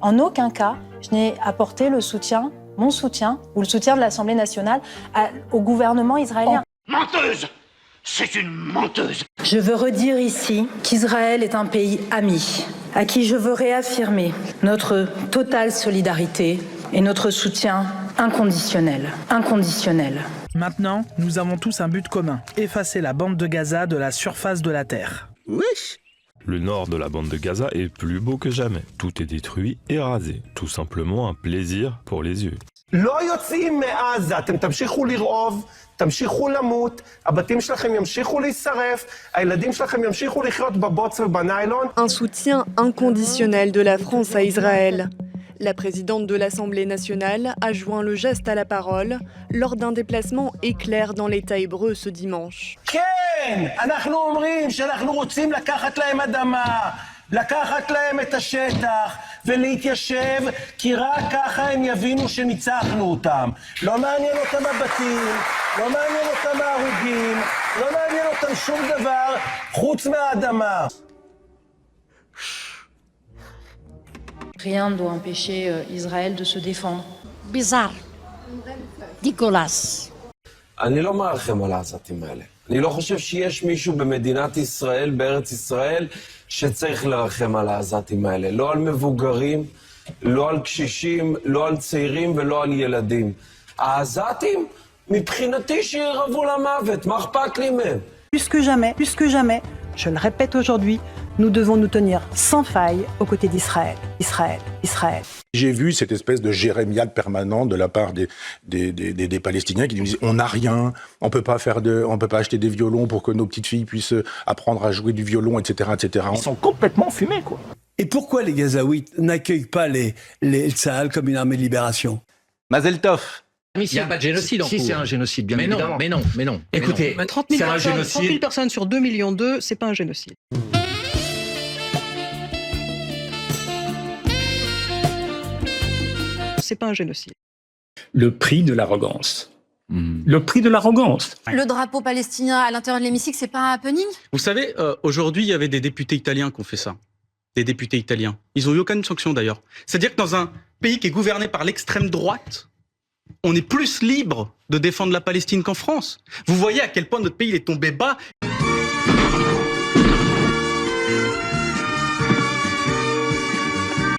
En aucun cas, je n'ai apporté le soutien, mon soutien, ou le soutien de l'Assemblée nationale au gouvernement israélien. Menteuse! C'est une menteuse! Je veux redire ici qu'Israël est un pays ami, à qui je veux réaffirmer notre totale solidarité et notre soutien inconditionnel. Inconditionnel. Maintenant, nous avons tous un but commun, effacer la bande de Gaza de la surface de la Terre. Wesh! Le nord de la bande de Gaza est plus beau que jamais. Tout est détruit et rasé. Tout simplement un plaisir pour les yeux. לא יוצאים מעזה, אתם תמשיכו לרעוב, תמשיכו למות, הבתים שלכם ימשיכו להישרף, הילדים שלכם ימשיכו לחיות בבוץ ובניילון. Un soutien inconditionnel de la France à Israël. La présidente de l'Assemblée nationale a joint le geste à la parole lors d'un déplacement éclair dans l'État hébreu ce dimanche. כן, אנחנו אומרים שאנחנו רוצים לקחת להם אדמה, לקחת להם את השטח ולהתיישב, כי רק ככה הם יבינו שניצחנו אותם. לא מעניין אותם הבתים, לא מעניין אותם ההרוגים, לא מעניין אותם שום דבר חוץ מהאדמה. Rien ne doit empêcher Israël de se défendre. Bizarre. Nicolas. אני לא מרחם על העזתים האלה. אני לא חושב שיש מישהו במדינת ישראל, בארץ ישראל, שצריך לרחם על העזתים האלה. לא על מבוגרים, לא על קשישים, לא על צעירים ולא על ילדים. העזתים, מבחינתי שירעבו למוות, מה אכפת לי מהם? Plus que jamais, je le répète aujourd'hui, nous devons nous tenir sans faille aux côtés d'Israël. Israël, Israël. J'ai vu cette espèce de jérémiade permanente de la part des Palestiniens qui nous disent on n'a rien, on peut pas acheter des violons pour que nos petites filles puissent apprendre à jouer du violon, etc., etc. Ils sont complètement fumés, quoi. Et pourquoi les Gazaouites n'accueillent pas les Tsahal comme une armée de libération? Mazel Tov. Il n'y a pas de génocide en cours. Si, c'est un génocide, bien évidemment. Mais non. Écoutez, 30 000 c'est un génocide. 30 000 personnes sur 2,2 millions, c'est pas un génocide. C'est pas un génocide. Le prix de l'arrogance. Le prix de l'arrogance. Le drapeau palestinien à l'intérieur de l'hémicycle, c'est pas un happening? Vous savez, aujourd'hui, il y avait des députés italiens qui ont fait ça. Des députés italiens. Ils n'ont eu aucune sanction d'ailleurs. C'est-à-dire que dans un pays qui est gouverné par l'extrême droite, on est plus libre de défendre la Palestine qu'en France. Vous voyez à quel point notre pays il est tombé bas.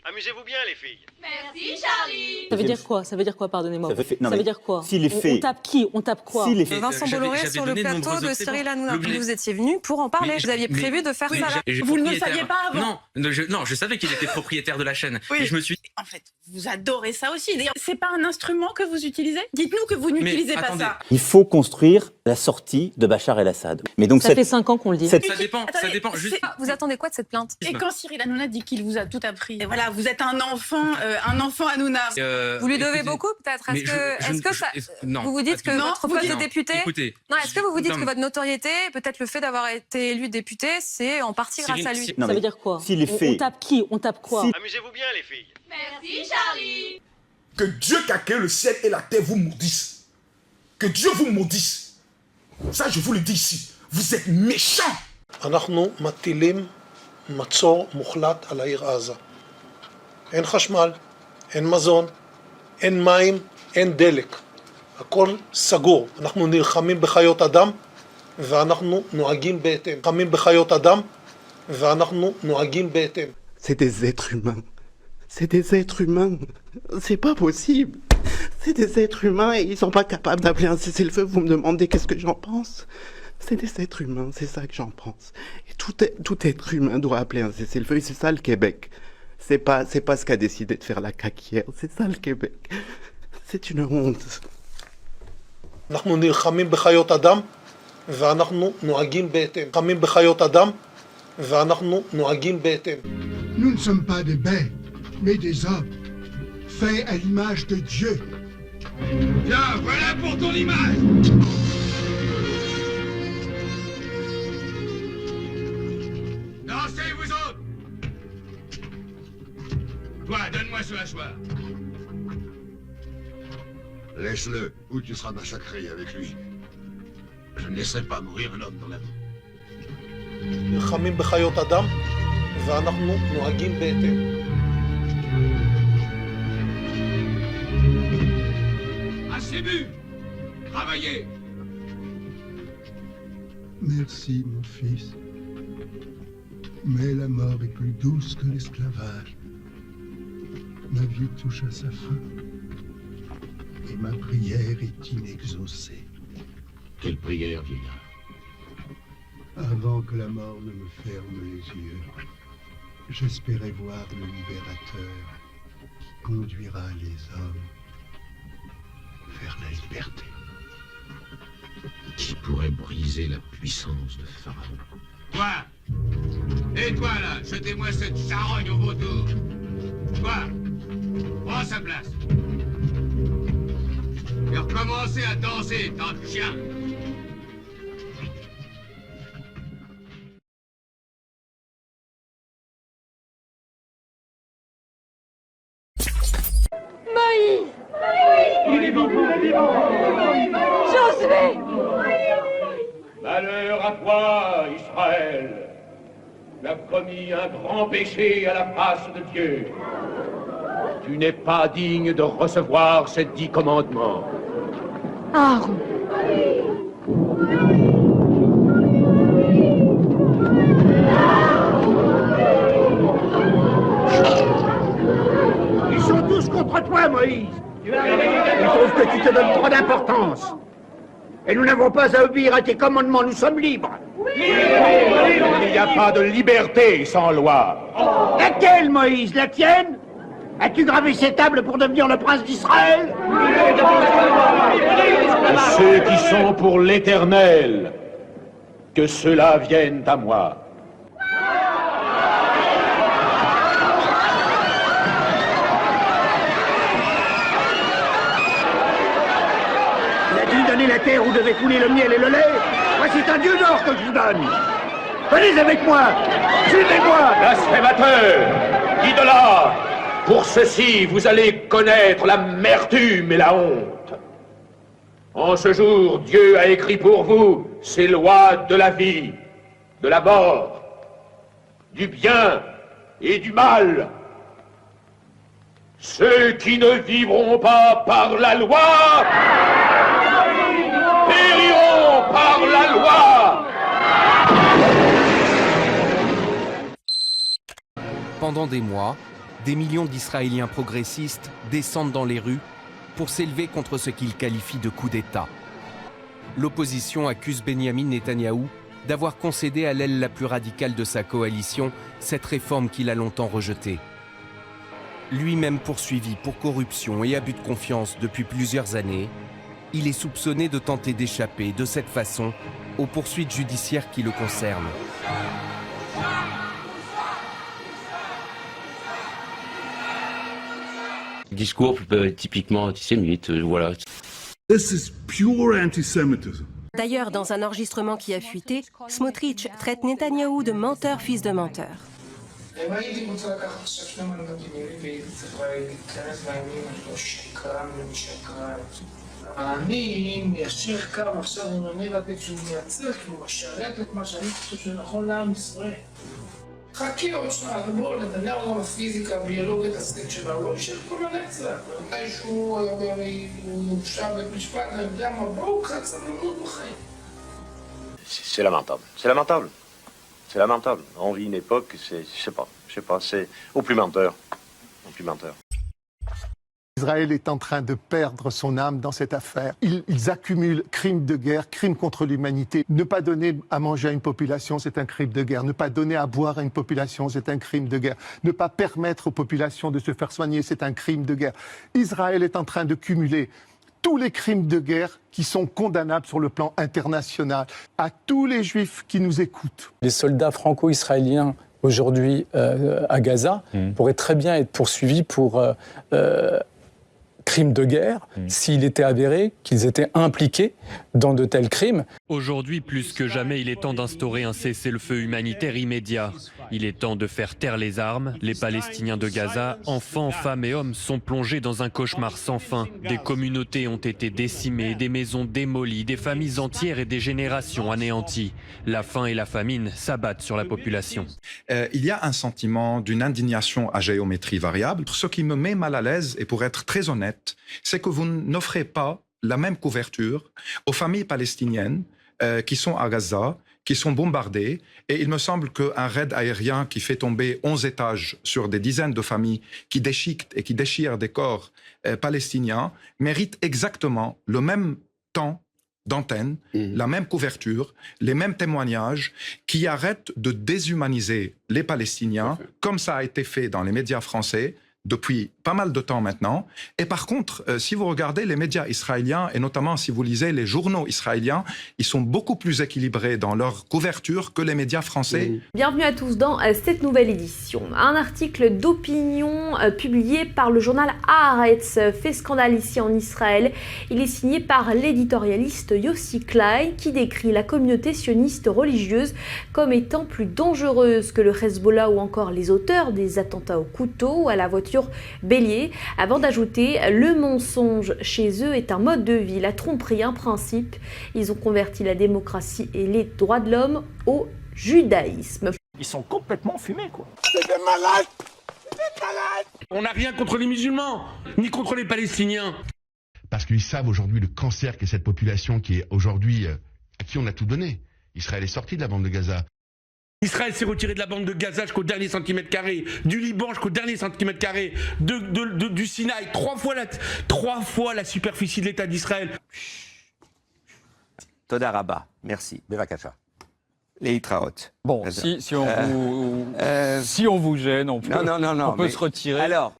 Amusez-vous bien, les filles. Merci, Charlie. Ça veut dire quoi? Ça veut dire quoi, pardonnez-moi? Ça veut dire quoi? Si les faits... On tape qui? On tape quoi? Si les faits... Vincent Bolloré sur le plateau de Cyril Hanouna. Vous étiez venu pour en parler. Vous aviez prévu de faire ça là. Vous ne le saviez pas avant? Non, je savais qu'il était propriétaire de la chaîne. Oui. Et je me suis dit... En fait, vous adorez ça aussi. D'ailleurs, c'est pas un instrument que vous utilisez? Dites-nous que vous n'utilisez pas ça. Il faut construire la sortie de Bachar el-Assad. Mais donc ça fait 5 ans qu'on le dit. Ça dépend. Juste... Vous attendez quoi de cette plainte? Et quand Cyril Hanouna dit qu'il vous a tout appris, et voilà, vous êtes un enfant Hanouna. Vous lui devez beaucoup peut-être? Est-ce que ça... Non. Vous vous dites que votre poste de député... Écoutez, non, est-ce que vous vous dites que votre notoriété, peut-être le fait d'avoir été élu député, c'est en partie grâce à lui? Ça veut dire quoi? Si les faits... On tape qui? On tape quoi? Amusez-vous bien, les filles. Merci, Charlie. Que Dieu qui a créé le ciel et la terre vous maudisse. Que Dieu vous maudisse. Ça, je vous le dis ici. Vous êtes méchants. אנחנו מטילים מצור מוחלט על העיר עזה. אין חשמל, אין מזון, אין מים, אין דלק. הכל סגור. אנחנו נלחמים בחיות אדם ואנחנו נוהגים בהתאם. נלחמים בחיות אדם ואנחנו נוהגים בהתאם. C'est des êtres humains. C'est des êtres humains. C'est pas possible. C'est des êtres humains et ils sont pas capables d'appeler un cessez-le-feu. Vous me demandez qu'est-ce que j'en pense? C'est des êtres humains, c'est ça que j'en pense. Et tout être humain doit appeler un cessez-le-feu et c'est ça le Québec. C'est pas ce qu'a décidé de faire la CAQ hier. C'est ça le Québec. C'est une honte. אנחנו נלחמים בחיות אדם ואנחנו נוהגים בהתאם. נלחמים בחיות אדם ואנחנו נוהגים בהתאם. Nous ne sommes pas des bêtes, mais des hommes, faits à l'image de Dieu. Tiens, voilà pour ton image. Dansez, vous autres. Toi, donne-moi ce hachoir. Laisse-le, ou tu seras massacré avec lui. Je ne laisserai pas mourir un homme dans la vie. נלחמים בחיות אדם ואנחנו נוהגים בהתאם. c'est bu. Travaillez. Merci, mon fils. Mais la mort est plus douce que l'esclavage. Ma vie touche à sa fin. Et ma prière est inexaucée. Quelle prière, vieillard? Avant que la mort ne me ferme les yeux, j'espérais voir le libérateur qui conduira les hommes vers la liberté. Qui pourrait briser la puissance de Pharaon? Toi! Et toi là, jetez-moi cette charogne au vautour! Toi! Prends sa place! Et recommencez à danser, tant de chien! Moïse! Il est vivant! Josué! Malheur à toi, Israël. Tu as commis un grand péché à la face de Dieu. Tu n'es pas digne de recevoir ces 10 commandements. Aaron! Ils sont tous contre toi, Moïse. Ils trouvent que tu te donnes trop d'importance. Et nous n'avons pas à obéir à tes commandements, nous sommes libres. Il n'y a pas de liberté sans loi. Laquelle, Moïse? La tienne? As-tu gravé ces tables pour devenir le prince d'Israël? Ceux qui sont pour l'Éternel, que ceux-là viennent à moi. La terre où devait couler le miel et le lait, voici un dieu d'or que je vous donne. Venez avec moi, suivez-moi. Blasphémateur, idolâtre, pour ceci vous allez connaître l'amertume et la honte. En ce jour, Dieu a écrit pour vous ses lois de la vie, de la mort, du bien et du mal. Ceux qui ne vivront pas par la loi périront par la loi. Pendant des mois, des millions d'Israéliens progressistes descendent dans les rues pour s'élever contre ce qu'ils qualifient de coup d'État. L'opposition accuse Benyamin Netanyahou d'avoir concédé à l'aile la plus radicale de sa coalition cette réforme qu'il a longtemps rejetée. Lui-même poursuivi pour corruption et abus de confiance depuis plusieurs années, il est soupçonné de tenter d'échapper de cette façon aux poursuites judiciaires qui le concernent. Discours typiquement antisémite, voilà. This is pure antisemitism. D'ailleurs, dans un enregistrement qui a fuité, Smotrich traite Netanyahou de menteur fils de menteur. אני מיישר קו עכשיו עם הנרטיב שהוא מייצר, כי הוא משרת את מה שאני חושב שנכון לעם ישראל. חכי עוד שנה, בואו נתניהו גם הפיזיקה, הביולוגיה, הסטייט שלה, הוא לא יישאר כל הנצח. מתי שהוא יורשע בית משפט, אני יודע מה, בואו קצת סבלנות בחיים. C'est lamentable, c'est lamentable, c'est lamentable. On vit une époque, je sais pas, c'est au plus menteur, au plus menteur. Israël est en train de perdre son âme dans cette affaire. Ils accumulent crimes de guerre, crimes contre l'humanité. Ne pas donner à manger à une population, c'est un crime de guerre. Ne pas donner à boire à une population, c'est un crime de guerre. Ne pas permettre aux populations de se faire soigner, c'est un crime de guerre. Israël est en train de cumuler tous les crimes de guerre qui sont condamnables sur le plan international. À tous les juifs qui nous écoutent. Les soldats franco-israéliens aujourd'hui à Gaza pourraient très bien être poursuivis pour crimes de guerre s'il était avéré qu'ils étaient impliqués dans de tels crimes. Aujourd'hui, plus que jamais, il est temps d'instaurer un cessez-le-feu humanitaire immédiat. Il est temps de faire taire les armes. Les Palestiniens de Gaza, enfants, femmes et hommes, sont plongés dans un cauchemar sans fin. Des communautés ont été décimées, des maisons démolies, des familles entières et des générations anéanties. La faim et la famine s'abattent sur la population. Il y a un sentiment d'une indignation à géométrie variable. Ce qui me met mal à l'aise, et pour être très honnête, c'est que vous n'offrez pas la même couverture aux familles palestiniennes qui sont à Gaza, qui sont bombardées. Et il me semble qu'un raid aérien qui fait tomber 11 étages sur des dizaines de familles qui déchiquetent et qui déchirent des corps palestiniens mérite exactement le même temps d'antenne, la même couverture, les mêmes témoignages, qui arrêtent de déshumaniser les Palestiniens, comme ça a été fait dans les médias français depuis pas mal de temps maintenant. Et par contre, si vous regardez les médias israéliens, et notamment si vous lisez les journaux israéliens, ils sont beaucoup plus équilibrés dans leur couverture que les médias français. Bienvenue à tous dans cette nouvelle édition. Un article d'opinion publié par le journal Haaretz fait scandale ici en Israël. Il est signé par l'éditorialiste Yossi Klein qui décrit la communauté sioniste religieuse comme étant plus dangereuse que le Hezbollah ou encore les auteurs des attentats au couteau ou à la voiture bélier, avant d'ajouter « Le mensonge chez eux est un mode de vie, la tromperie un principe. Ils ont converti la démocratie et les droits de l'homme au judaïsme. » Ils sont complètement fumés, quoi. C'est des malades! C'est des malades! On n'a rien contre les musulmans, ni contre les Palestiniens. Parce qu'ils savent aujourd'hui le cancer qu'est cette population qui est aujourd'hui, à qui on a tout donné. Israël est sorti de la bande de Gaza. Israël s'est retiré de la bande de Gaza jusqu'au dernier centimètre carré, du Liban jusqu'au dernier centimètre carré, du Sinaï, trois fois la superficie de l'État d'Israël. Toda Rabba, merci. Bevakasha. Les Hitraot. Bon, si on vous gêne, on peut se retirer. Alors.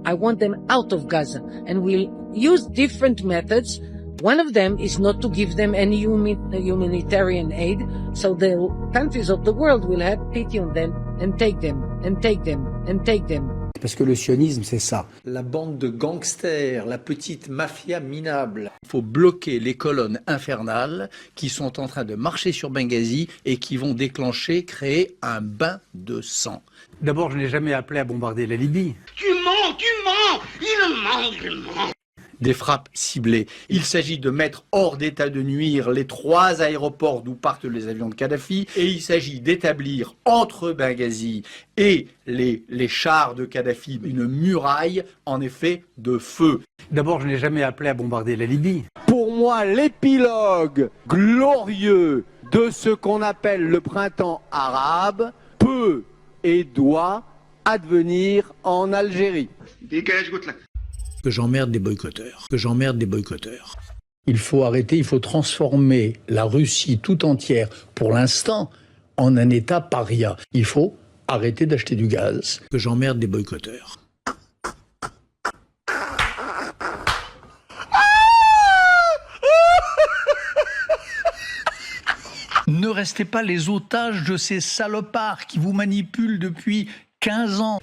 I want them out of Gaza, and we'll use different methods. One of them is not to give them any humanitarian aid, so the countries of the world will have pity on them and take them, and take them, and take them. Parce que le sionisme, c'est ça. La bande de gangsters, la petite mafia minable. Il faut bloquer les colonnes infernales qui sont en train de marcher sur Benghazi et qui vont créer un bain de sang. D'abord, je n'ai jamais appelé à bombarder la Libye. Tu mens, il ment. Des frappes ciblées. Il s'agit de mettre hors d'état de nuire les 3 aéroports d'où partent les avions de Kadhafi et il s'agit d'établir entre Benghazi et les chars de Kadhafi une muraille en effet de feu. D'abord, je n'ai jamais appelé à bombarder la Libye. Pour moi, l'épilogue glorieux de ce qu'on appelle le printemps arabe peut et doit advenir en Algérie. Que j'emmerde des boycotteurs. Il faut arrêter, il faut transformer la Russie tout entière, pour l'instant, en un État paria. Il faut arrêter d'acheter du gaz. Que j'emmerde des boycotteurs. Ne restez pas les otages de ces salopards qui vous manipulent depuis 15 ans.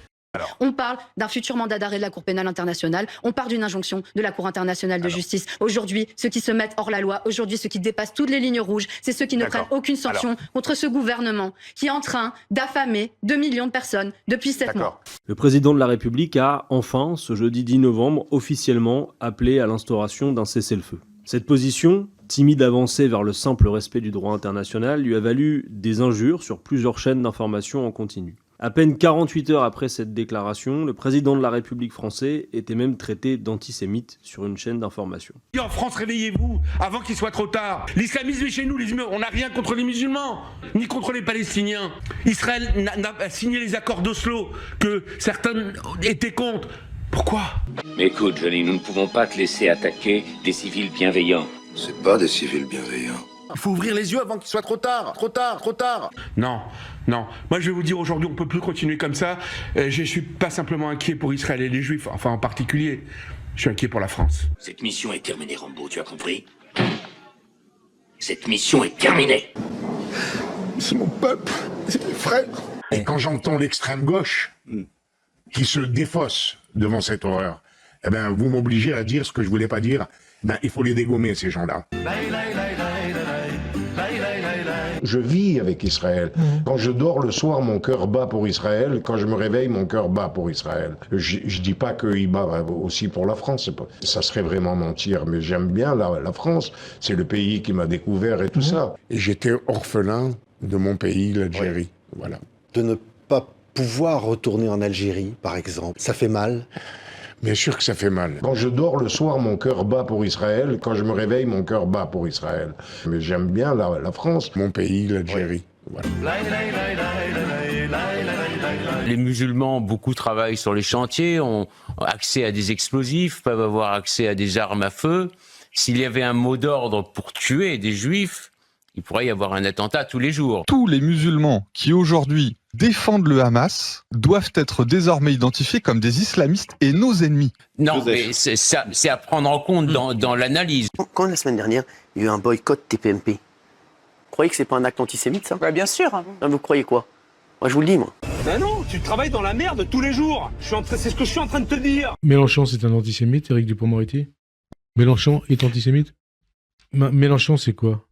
On parle d'un futur mandat d'arrêt de la Cour pénale internationale, on parle d'une injonction de la Cour internationale de justice. Aujourd'hui, ceux qui se mettent hors la loi, aujourd'hui, ceux qui dépassent toutes les lignes rouges, c'est ceux qui ne prennent aucune sanction contre ce gouvernement qui est en train d'affamer 2 millions de personnes depuis 7 mois. Le président de la République a, enfin, ce jeudi 10 novembre, officiellement appelé à l'instauration d'un cessez-le-feu. Cette position, timide avancée vers le simple respect du droit international, lui a valu des injures sur plusieurs chaînes d'information en continu. À peine 48 heures après cette déclaration, le président de la République française était même traité d'antisémite sur une chaîne d'information. En France, réveillez-vous avant qu'il soit trop tard. L'islamisme est chez nous, on n'a rien contre les musulmans, ni contre les Palestiniens. Israël n'a signé les accords d'Oslo que certains étaient contre. Pourquoi? Mais écoute, Johnny, nous ne pouvons pas te laisser attaquer des civils bienveillants. C'est pas des civils bienveillants. Il faut ouvrir les yeux avant qu'il soit trop tard. Non. Moi, je vais vous dire aujourd'hui, on ne peut plus continuer comme ça. Je ne suis pas simplement inquiet pour Israël et les Juifs, enfin en particulier. Je suis inquiet pour la France. Cette mission est terminée, Rambo, tu as compris? Cette mission est terminée. C'est mon peuple, c'est mes frères. Et quand j'entends l'extrême gauche qui se défausse devant cette horreur, eh ben, vous m'obligez à dire ce que je voulais pas dire. Ben, il faut les dégommer, ces gens-là. Je vis avec Israël. Quand je dors le soir, mon cœur bat pour Israël. Quand je me réveille, mon cœur bat pour Israël. Je dis pas qu'il bat aussi pour la France. Ça serait vraiment mentir. Mais j'aime bien la France. C'est le pays qui m'a découvert et tout ça. Et j'étais orphelin de mon pays, l'Algérie. Oui. Voilà. De ne pas pouvoir retourner en Algérie, par exemple, ça fait mal. Bien sûr que ça fait mal. Quand je dors le soir, mon cœur bat pour Israël. Quand je me réveille, mon cœur bat pour Israël. Mais j'aime bien la France, mon pays, l'Algérie. Voilà. Les musulmans, beaucoup travaillent sur les chantiers, ont accès à des explosifs, peuvent avoir accès à des armes à feu. S'il y avait un mot d'ordre pour tuer des juifs, il pourrait y avoir un attentat tous les jours. Tous les musulmans qui aujourd'hui défendent le Hamas doivent être désormais identifiés comme des islamistes et nos ennemis. Non, mais c'est à prendre en compte dans l'analyse. Quand la semaine dernière, il y a eu un boycott TPMP, vous croyez que c'est pas un acte antisémite, ça? Bien sûr. Non, vous croyez quoi? Moi, je vous le dis, moi. Ben non, tu travailles dans la merde tous les jours. C'est ce que je suis en train de te dire. Mélenchon, c'est un antisémite, Éric Dupond-Moretti? Mélenchon est antisémite? Mélenchon, c'est quoi?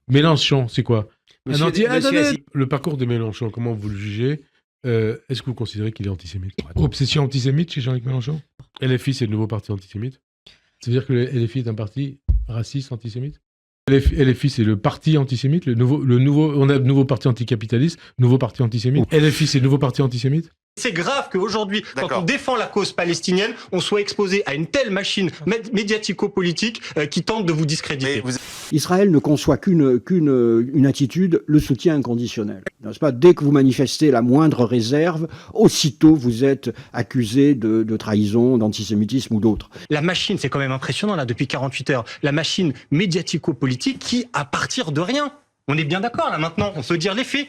Mélenchon, c'est quoi? Le parcours de Mélenchon, comment vous le jugez? Est-ce que vous considérez qu'il est antisémite? Obsession antisémite chez Jean-Luc Mélenchon? LFI, c'est le nouveau parti antisémite? Ça veut dire que le LFI est un parti raciste antisémite? LFI, c'est le parti antisémite, on a le nouveau parti anticapitaliste, nouveau parti antisémite. LFI, c'est le nouveau parti antisémite? C'est grave qu'aujourd'hui, quand on défend la cause palestinienne, on soit exposé à une telle machine médiatico-politique qui tente de vous discréditer. Israël ne conçoit qu'une attitude, le soutien inconditionnel. N'est-ce pas? Dès que vous manifestez la moindre réserve, aussitôt vous êtes accusé de trahison, d'antisémitisme ou d'autres. La machine, c'est quand même impressionnant là, depuis 48 heures, la machine médiatico-politique qui, à partir de rien, on est bien d'accord là maintenant, on peut dire les faits.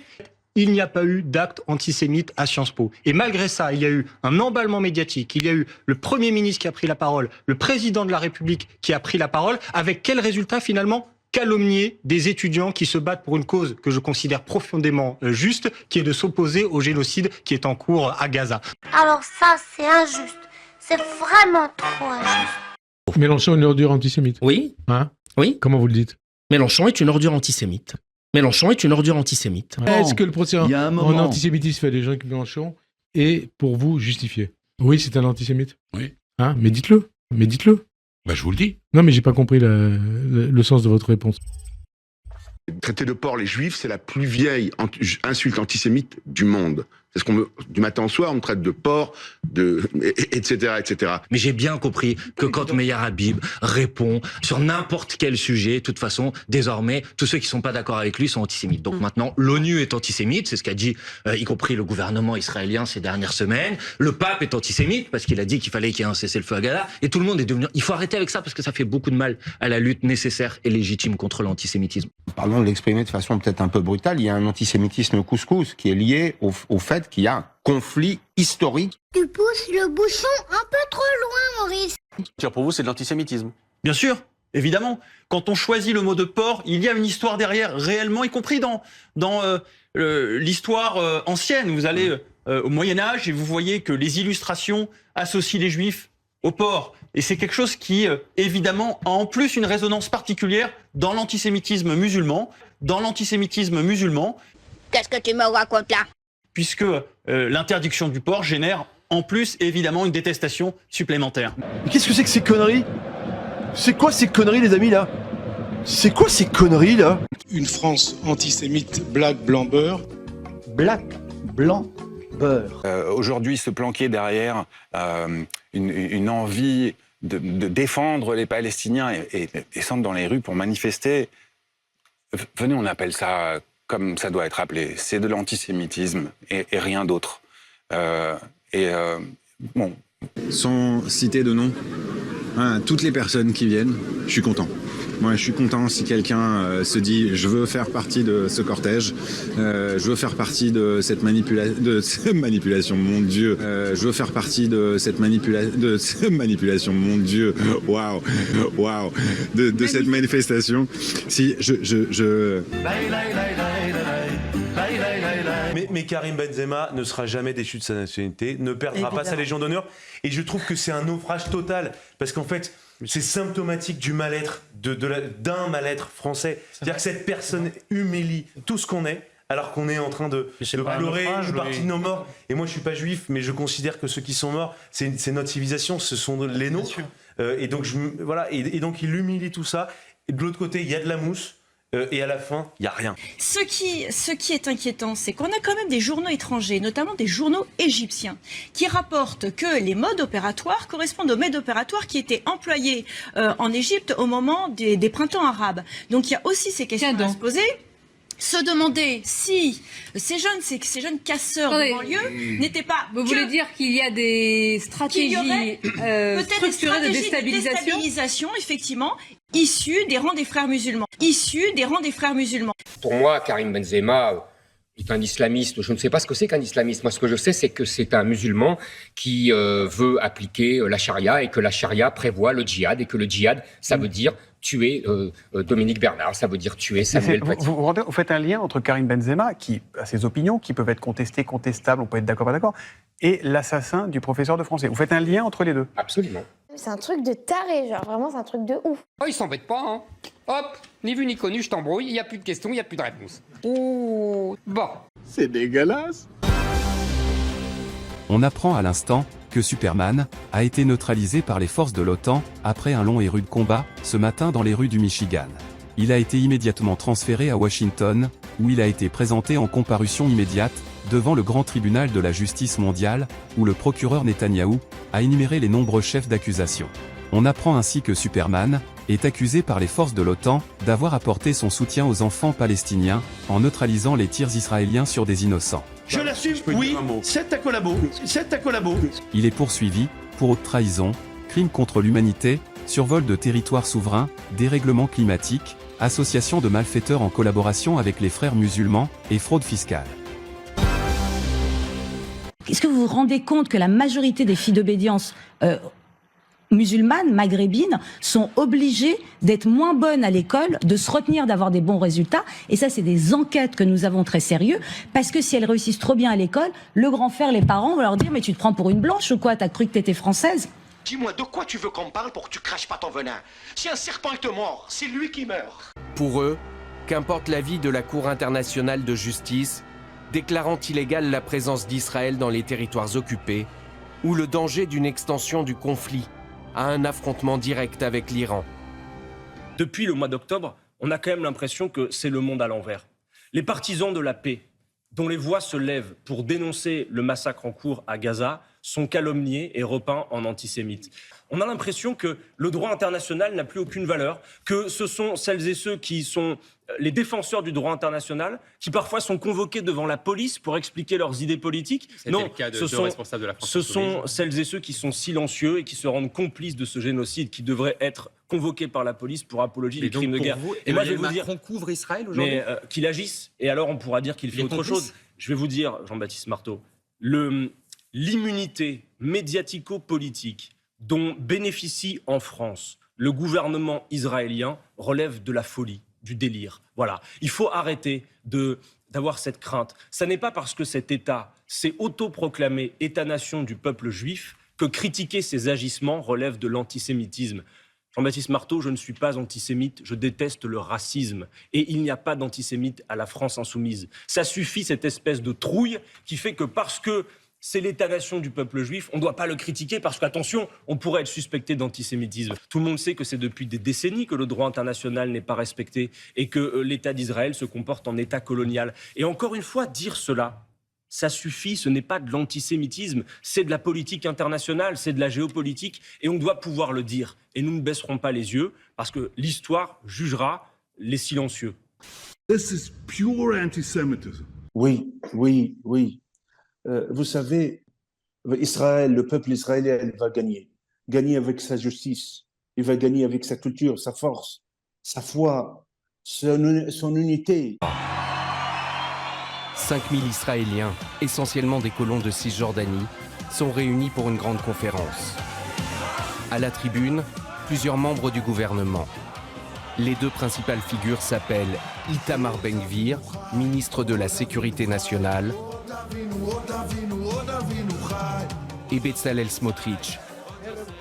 Il n'y a pas eu d'acte antisémite à Sciences Po. Et malgré ça, il y a eu un emballement médiatique, il y a eu le Premier ministre qui a pris la parole, le Président de la République qui a pris la parole, avec quel résultat finalement? Calomnier des étudiants qui se battent pour une cause que je considère profondément juste, qui est de s'opposer au génocide qui est en cours à Gaza. Alors ça, c'est injuste. C'est vraiment trop injuste. Mélenchon est une ordure antisémite? Oui. Hein? Oui. Comment vous le dites? Mélenchon est une ordure antisémite. Mélenchon est une ordure antisémite. Est-ce que le procès en antisémitisme fait des gens qui Mélenchon est pour vous justifié? Oui, c'est un antisémite. Oui. Hein? Mais dites-le. Bah, je vous le dis. Non, mais j'ai pas compris le sens de votre réponse. Traiter de porc les juifs, c'est la plus vieille insulte antisémite du monde. C'est ce qu'on du matin au soir, on me traite de porc, etc., etc. Mais j'ai bien compris que quand Meir Habib répond sur n'importe quel sujet, de toute façon, désormais, tous ceux qui sont pas d'accord avec lui sont antisémites. Donc maintenant, l'ONU est antisémite, c'est ce qu'a dit y compris le gouvernement israélien ces dernières semaines. Le pape est antisémite parce qu'il a dit qu'il fallait qu'il y ait un cessez-le-feu à Gaza. Et tout le monde est devenu... Il faut arrêter avec ça parce que ça fait beaucoup de mal à la lutte nécessaire et légitime contre l'antisémitisme. Pardon de l'exprimer de façon peut-être un peu brutale, il y a un antisémitisme couscous qui est lié au fait qu'il y a un conflit historique. Tu pousses le bouchon un peu trop loin, Maurice. Pour vous, c'est de l'antisémitisme? Bien sûr, évidemment. Quand on choisit le mot de porc, il y a une histoire derrière, réellement, y compris dans l'histoire ancienne. Vous allez au Moyen-Âge et vous voyez que les illustrations associent les Juifs au porc. Et c'est quelque chose qui, évidemment, a en plus une résonance particulière dans l'antisémitisme musulman. Qu'est-ce que tu me racontes là? Puisque l'interdiction du porc génère en plus évidemment une détestation supplémentaire. Mais qu'est-ce que c'est que ces conneries? C'est quoi ces conneries les amis là? C'est quoi ces conneries là? Une France antisémite black, blanc, beurre. Black, blanc, beurre. Aujourd'hui, se planquer derrière une envie de défendre les Palestiniens et descendre dans les rues pour manifester, venez, on appelle ça comme ça doit être appelé, c'est de l'antisémitisme et rien d'autre. Bon. Sans citer de nom, toutes les personnes qui viennent, je suis content. Moi, je suis content si quelqu'un se dit « je veux faire partie de ce cortège, je veux faire partie de cette manipulation, mon Dieu, je veux faire partie de cette manipulation, mon Dieu, waouh, de cette manifestation. Si Mais Karim Benzema ne sera jamais déchu de sa nationalité, ne perdra pas sa Légion d'honneur. Et je trouve que c'est un naufrage total, parce qu'en fait, c'est symptomatique du mal-être, d'un mal-être français. C'est-à-dire que cette personne humilie tout ce qu'on est, alors qu'on est en train de pleurer une partie de nos morts. Et moi, je suis pas juif, mais je considère que ceux qui sont morts, c'est notre civilisation, ce sont les nôtres. Et donc, voilà. Et donc, il humilie tout ça. Et de l'autre côté, il y a de la mousse. et à la fin, il n'y a rien. Ce qui est inquiétant, c'est qu'on a quand même des journaux étrangers, notamment des journaux égyptiens, qui rapportent que les modes opératoires correspondent aux modes opératoires qui étaient employés en Égypte au moment des printemps arabes. Donc il y a aussi ces questions à se poser. Se demander si ces jeunes casseurs de banlieue n'étaient pas... Vous voulez dire qu'il y a des stratégies structurées de déstabilisation, effectivement, issues des rangs des frères musulmans. Pour moi, Karim Benzema est un islamiste. Je ne sais pas ce que c'est qu'un islamiste. Moi, ce que je sais, c'est que c'est un musulman qui veut appliquer la charia et que la charia prévoit le djihad et que le djihad, ça veut dire tuer Dominique Bernard, ça veut dire tuer Samuel Paty. Vous faites un lien entre Karim Benzema, qui a ses opinions, qui peuvent être contestées, contestables, on peut être d'accord, pas d'accord, et l'assassin du professeur de français. Vous faites un lien entre les deux? Absolument. C'est un truc de taré, genre vraiment c'est un truc de ouf. Oh, il s'embête pas, hein. Hop, ni vu ni connu, je t'embrouille, il n'y a plus de questions, il n'y a plus de réponses. Oh, bon. C'est dégueulasse. On apprend à l'instant que Superman a été neutralisé par les forces de l'OTAN après un long et rude combat ce matin dans les rues du Michigan. Il a été immédiatement transféré à Washington, où il a été présenté en comparution immédiate devant le grand tribunal de la justice mondiale, où le procureur Netanyahou a énuméré les nombreux chefs d'accusation. On apprend ainsi que Superman est accusé par les forces de l'OTAN d'avoir apporté son soutien aux enfants palestiniens en neutralisant les tirs israéliens sur des innocents. Je l'assume, oui, c'est ta collabo. Il est poursuivi pour haute trahison, crimes contre l'humanité, survol de territoire souverain, dérèglement climatique, association de malfaiteurs en collaboration avec les frères musulmans et fraude fiscale. Est-ce que vous vous rendez compte que la majorité des filles d'obédience musulmanes, maghrébines, sont obligées d'être moins bonnes à l'école, de se retenir d'avoir des bons résultats? Et ça, c'est des enquêtes que nous avons très sérieux, parce que si elles réussissent trop bien à l'école, le grand frère, les parents vont leur dire « Mais tu te prends pour une blanche ou quoi? T'as cru que t'étais française ?» Dis-moi, de quoi tu veux qu'on parle pour que tu craches pas ton venin? Si un serpent te mord, c'est lui qui meurt. Pour eux, qu'importe l'avis de la Cour internationale de justice, déclarant illégale la présence d'Israël dans les territoires occupés, ou le danger d'une extension du conflit à un affrontement direct avec l'Iran. Depuis le mois d'octobre, on a quand même l'impression que c'est le monde à l'envers. Les partisans de la paix, dont les voix se lèvent pour dénoncer le massacre en cours à Gaza, sont calomniés et repeints en antisémites. On a l'impression que le droit international n'a plus aucune valeur, que ce sont celles et ceux qui sont les défenseurs du droit international, qui parfois sont convoqués devant la police pour expliquer leurs idées politiques. Non, le cas ce sont celles et ceux qui sont silencieux et qui se rendent complices de ce génocide, qui devraient être convoqués par la police pour apologie des crimes de guerre. Et moi, je vais vous dire, Macron couvre Israël aujourd'hui. Mais qu'il agisse, et alors on pourra dire qu'il fait autre chose. Je vais vous dire, Jean-Baptiste Marteau, l'immunité médiatico-politique dont bénéficie en France le gouvernement israélien relève de la folie, du délire. Voilà. Il faut arrêter d'avoir cette crainte. Ça n'est pas parce que cet État s'est autoproclamé État-nation du peuple juif que critiquer ses agissements relève de l'antisémitisme. Jean-Baptiste Marteau, je ne suis pas antisémite, je déteste le racisme. Et il n'y a pas d'antisémite à la France insoumise. Ça suffit, cette espèce de trouille qui fait que parce que c'est l'État-nation du peuple juif, on ne doit pas le critiquer parce qu'attention, on pourrait être suspecté d'antisémitisme. Tout le monde sait que c'est depuis des décennies que le droit international n'est pas respecté et que l'État d'Israël se comporte en État colonial. Et encore une fois, dire cela, ça suffit, ce n'est pas de l'antisémitisme, c'est de la politique internationale, c'est de la géopolitique et on doit pouvoir le dire. Et nous ne baisserons pas les yeux parce que l'histoire jugera les silencieux. This is pure anti-Semitism. Oui. Vous savez, Israël, le peuple israélien, il va gagner. Gagner avec sa justice. Il va gagner avec sa culture, sa force, sa foi, son unité. 5000 Israéliens, essentiellement des colons de Cisjordanie, sont réunis pour une grande conférence. À la tribune, plusieurs membres du gouvernement. Les deux principales figures s'appellent Itamar Ben-Gvir, ministre de la Sécurité nationale, et Bezalel Smotrich,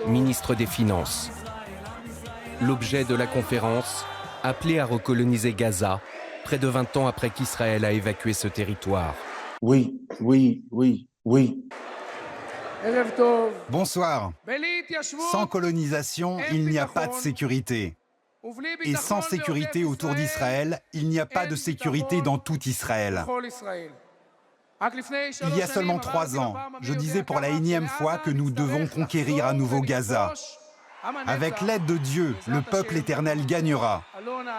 ministre des Finances. L'objet de la conférence, appelé à recoloniser Gaza, près de 20 ans après qu'Israël a évacué ce territoire. Oui. Bonsoir. Sans colonisation, il n'y a pas de sécurité. Et sans sécurité autour d'Israël, il n'y a pas de sécurité dans tout Israël. Il y a seulement 3 ans, je disais pour la énième fois que nous devons conquérir à nouveau Gaza. Avec l'aide de Dieu, le peuple éternel gagnera.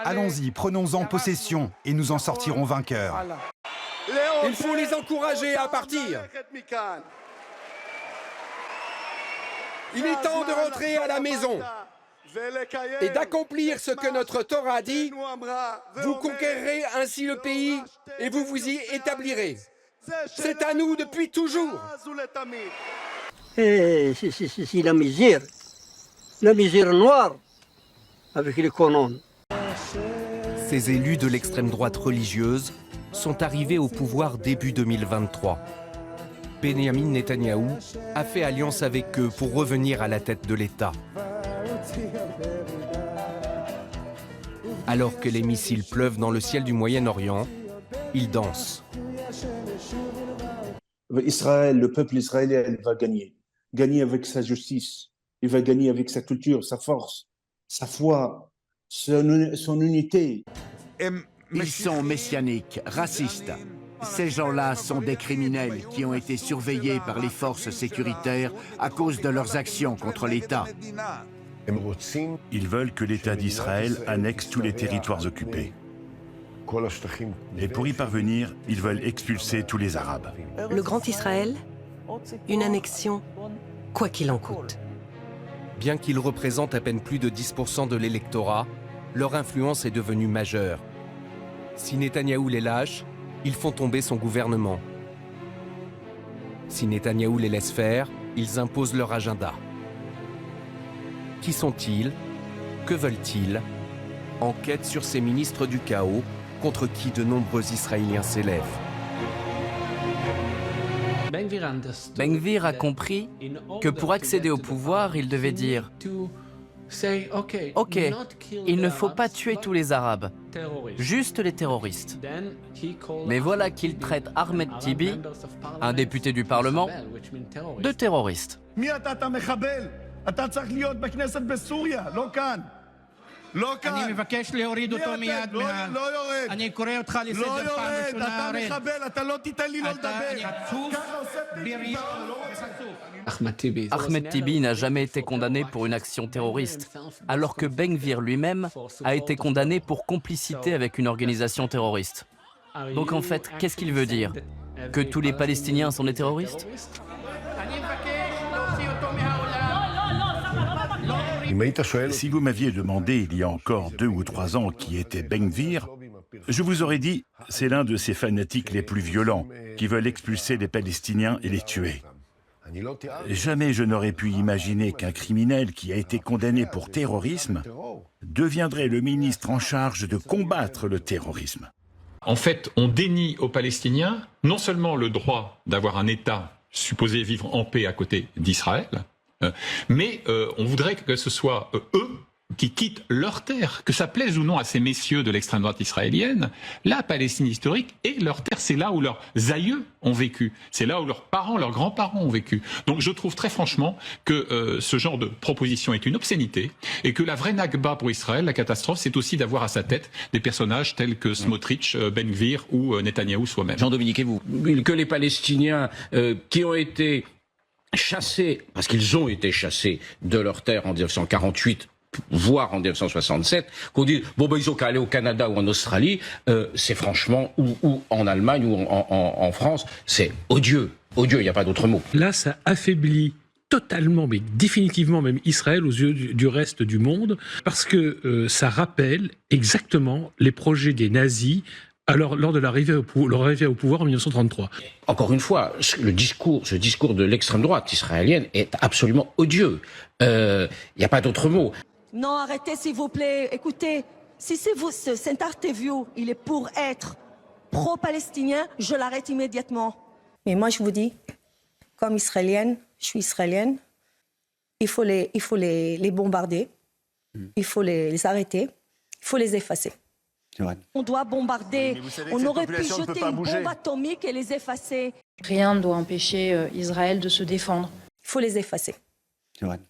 Allons-y, prenons-en possession et nous en sortirons vainqueurs. Il faut les encourager à partir. Il est temps de rentrer à la maison et d'accomplir ce que notre Torah dit. Vous conquérerez ainsi le pays et vous vous y établirez. C'est à nous depuis toujours. C'est la misère noire avec les colons. Ces élus de l'extrême droite religieuse sont arrivés au pouvoir début 2023. Benyamin Netanyahou a fait alliance avec eux pour revenir à la tête de l'État. Alors que les missiles pleuvent dans le ciel du Moyen-Orient, ils dansent. Israël, le peuple israélien, il va gagner. Gagner avec sa justice. Il va gagner avec sa culture, sa force, sa foi, son unité. Ils sont messianiques, racistes. Ces gens-là sont des criminels qui ont été surveillés par les forces sécuritaires à cause de leurs actions contre l'État. Ils veulent que l'État d'Israël annexe tous les territoires occupés. Et pour y parvenir, ils veulent expulser tous les Arabes. Le Grand Israël, une annexion, quoi qu'il en coûte. Bien qu'ils représentent à peine plus de 10% de l'électorat, leur influence est devenue majeure. Si Netanyahou les lâche, ils font tomber son gouvernement. Si Netanyahou les laisse faire, ils imposent leur agenda. Qui sont-ils? Que veulent-ils? Enquête sur ces ministres du chaos, contre qui de nombreux Israéliens s'élèvent. Ben-Gvir a compris que pour accéder au pouvoir, il devait dire « Ok, il ne faut pas tuer tous les Arabes, juste les terroristes. » Mais voilà qu'il traite Ahmed Tibi, un député du Parlement, de terroriste. אני מבקש להוריד אותו מיד אני קורא אותך לסדר פעם ראשונה. אתה מחבל, אתה לא תיתן לי לא לדבר. Ahmed Tibi n'a jamais été condamné pour une action terroriste, alors que Ben-Gvir lui-même a été condamné pour complicité avec une organisation terroriste. Donc en fait, qu'est-ce qu'il veut dire? Que tous les Palestiniens sont des terroristes? Si vous m'aviez demandé il y a encore 2 ou 3 ans qui était Ben-Gvir, je vous aurais dit c'est l'un de ces fanatiques les plus violents qui veulent expulser les Palestiniens et les tuer. Jamais je n'aurais pu imaginer qu'un criminel qui a été condamné pour terrorisme deviendrait le ministre en charge de combattre le terrorisme. En fait, on dénie aux Palestiniens non seulement le droit d'avoir un État supposé vivre en paix à côté d'Israël, mais on voudrait que ce soit eux qui quittent leur terre, que ça plaise ou non à ces messieurs de l'extrême droite israélienne. La Palestine historique et leur terre, c'est là où leurs aïeux ont vécu, c'est là où leurs parents, leurs grands-parents ont vécu. Donc je trouve très franchement que ce genre de proposition est une obscénité et que la vraie Nakba pour Israël, la catastrophe, c'est aussi d'avoir à sa tête des personnages tels que Smotrich, Ben-Gvir ou Netanyahou soi-même. Jean-Dominique, et vous? Que les Palestiniens qui ont été chassés, parce qu'ils ont été chassés de leur terre en 1948, voire en 1967, qu'on dit bon ben ils ont qu'à aller au Canada ou en Australie, c'est franchement ou en Allemagne ou en France, c'est odieux, odieux, il n'y a pas d'autre mot. Là, ça affaiblit totalement, mais définitivement même Israël aux yeux du reste du monde, parce que ça rappelle exactement les projets des nazis alors, lors de leur arrivée au pouvoir en 1933. Encore une fois, ce discours de l'extrême droite israélienne est absolument odieux. Il n'y a pas d'autre mot. Non, arrêtez s'il vous plaît. Écoutez, si cette interview, il est pour être pro-palestinien, je l'arrête immédiatement. Mais moi, je vous dis, comme israélienne, je suis israélienne, il faut les bombarder, il faut les arrêter, il faut les effacer. On doit bombarder. On aurait pu jeter une bombe atomique et les effacer. Rien ne doit empêcher Israël de se défendre. Il faut les effacer.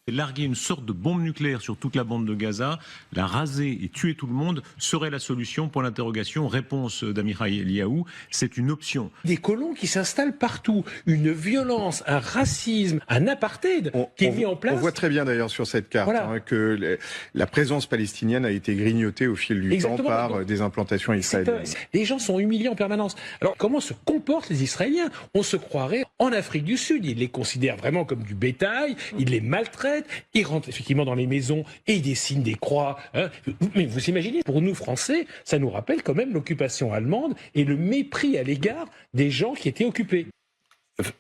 Larguer une sorte de bombe nucléaire sur toute la bande de Gaza, la raser et tuer tout le monde serait la solution pour l'interrogation. Réponse d'Amichai Eliyahu, c'est une option. Des colons qui s'installent partout, une violence, un racisme, un apartheid qui est mis en place. On voit très bien d'ailleurs sur cette carte que la présence palestinienne a été grignotée au fil du temps par des implantations israéliennes. Les gens sont humiliés en permanence. Alors comment se comportent les Israéliens? On se croirait en Afrique du Sud. Ils les considèrent vraiment comme du bétail, ils les maltraitent, ils rentrent effectivement dans les maisons et ils dessinent des croix. Mais vous imaginez, pour nous Français, ça nous rappelle quand même l'occupation allemande et le mépris à l'égard des gens qui étaient occupés.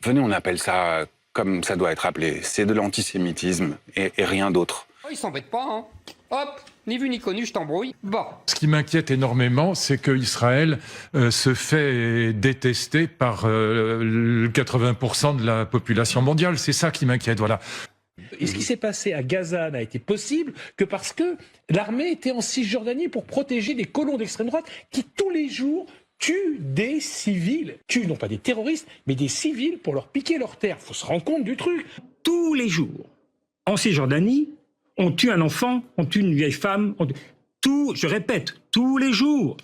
Venez, on appelle ça comme ça doit être appelé. C'est de l'antisémitisme et rien d'autre. Oh, ils s'embêtent pas, hein. Hop, ni vu ni connu, je t'embrouille. Bah. Ce qui m'inquiète énormément, c'est qu'Israël se fait détester par 80% de la population mondiale. C'est ça qui m'inquiète, voilà. Et ce qui s'est passé à Gaza n'a été possible que parce que l'armée était en Cisjordanie pour protéger des colons d'extrême droite qui, tous les jours, tuent des civils. Tuent non pas des terroristes, mais des civils pour leur piquer leurs terres. Il faut se rendre compte du truc. Tous les jours, en Cisjordanie, on tue un enfant, on tue une vieille femme. Je répète, tous les jours.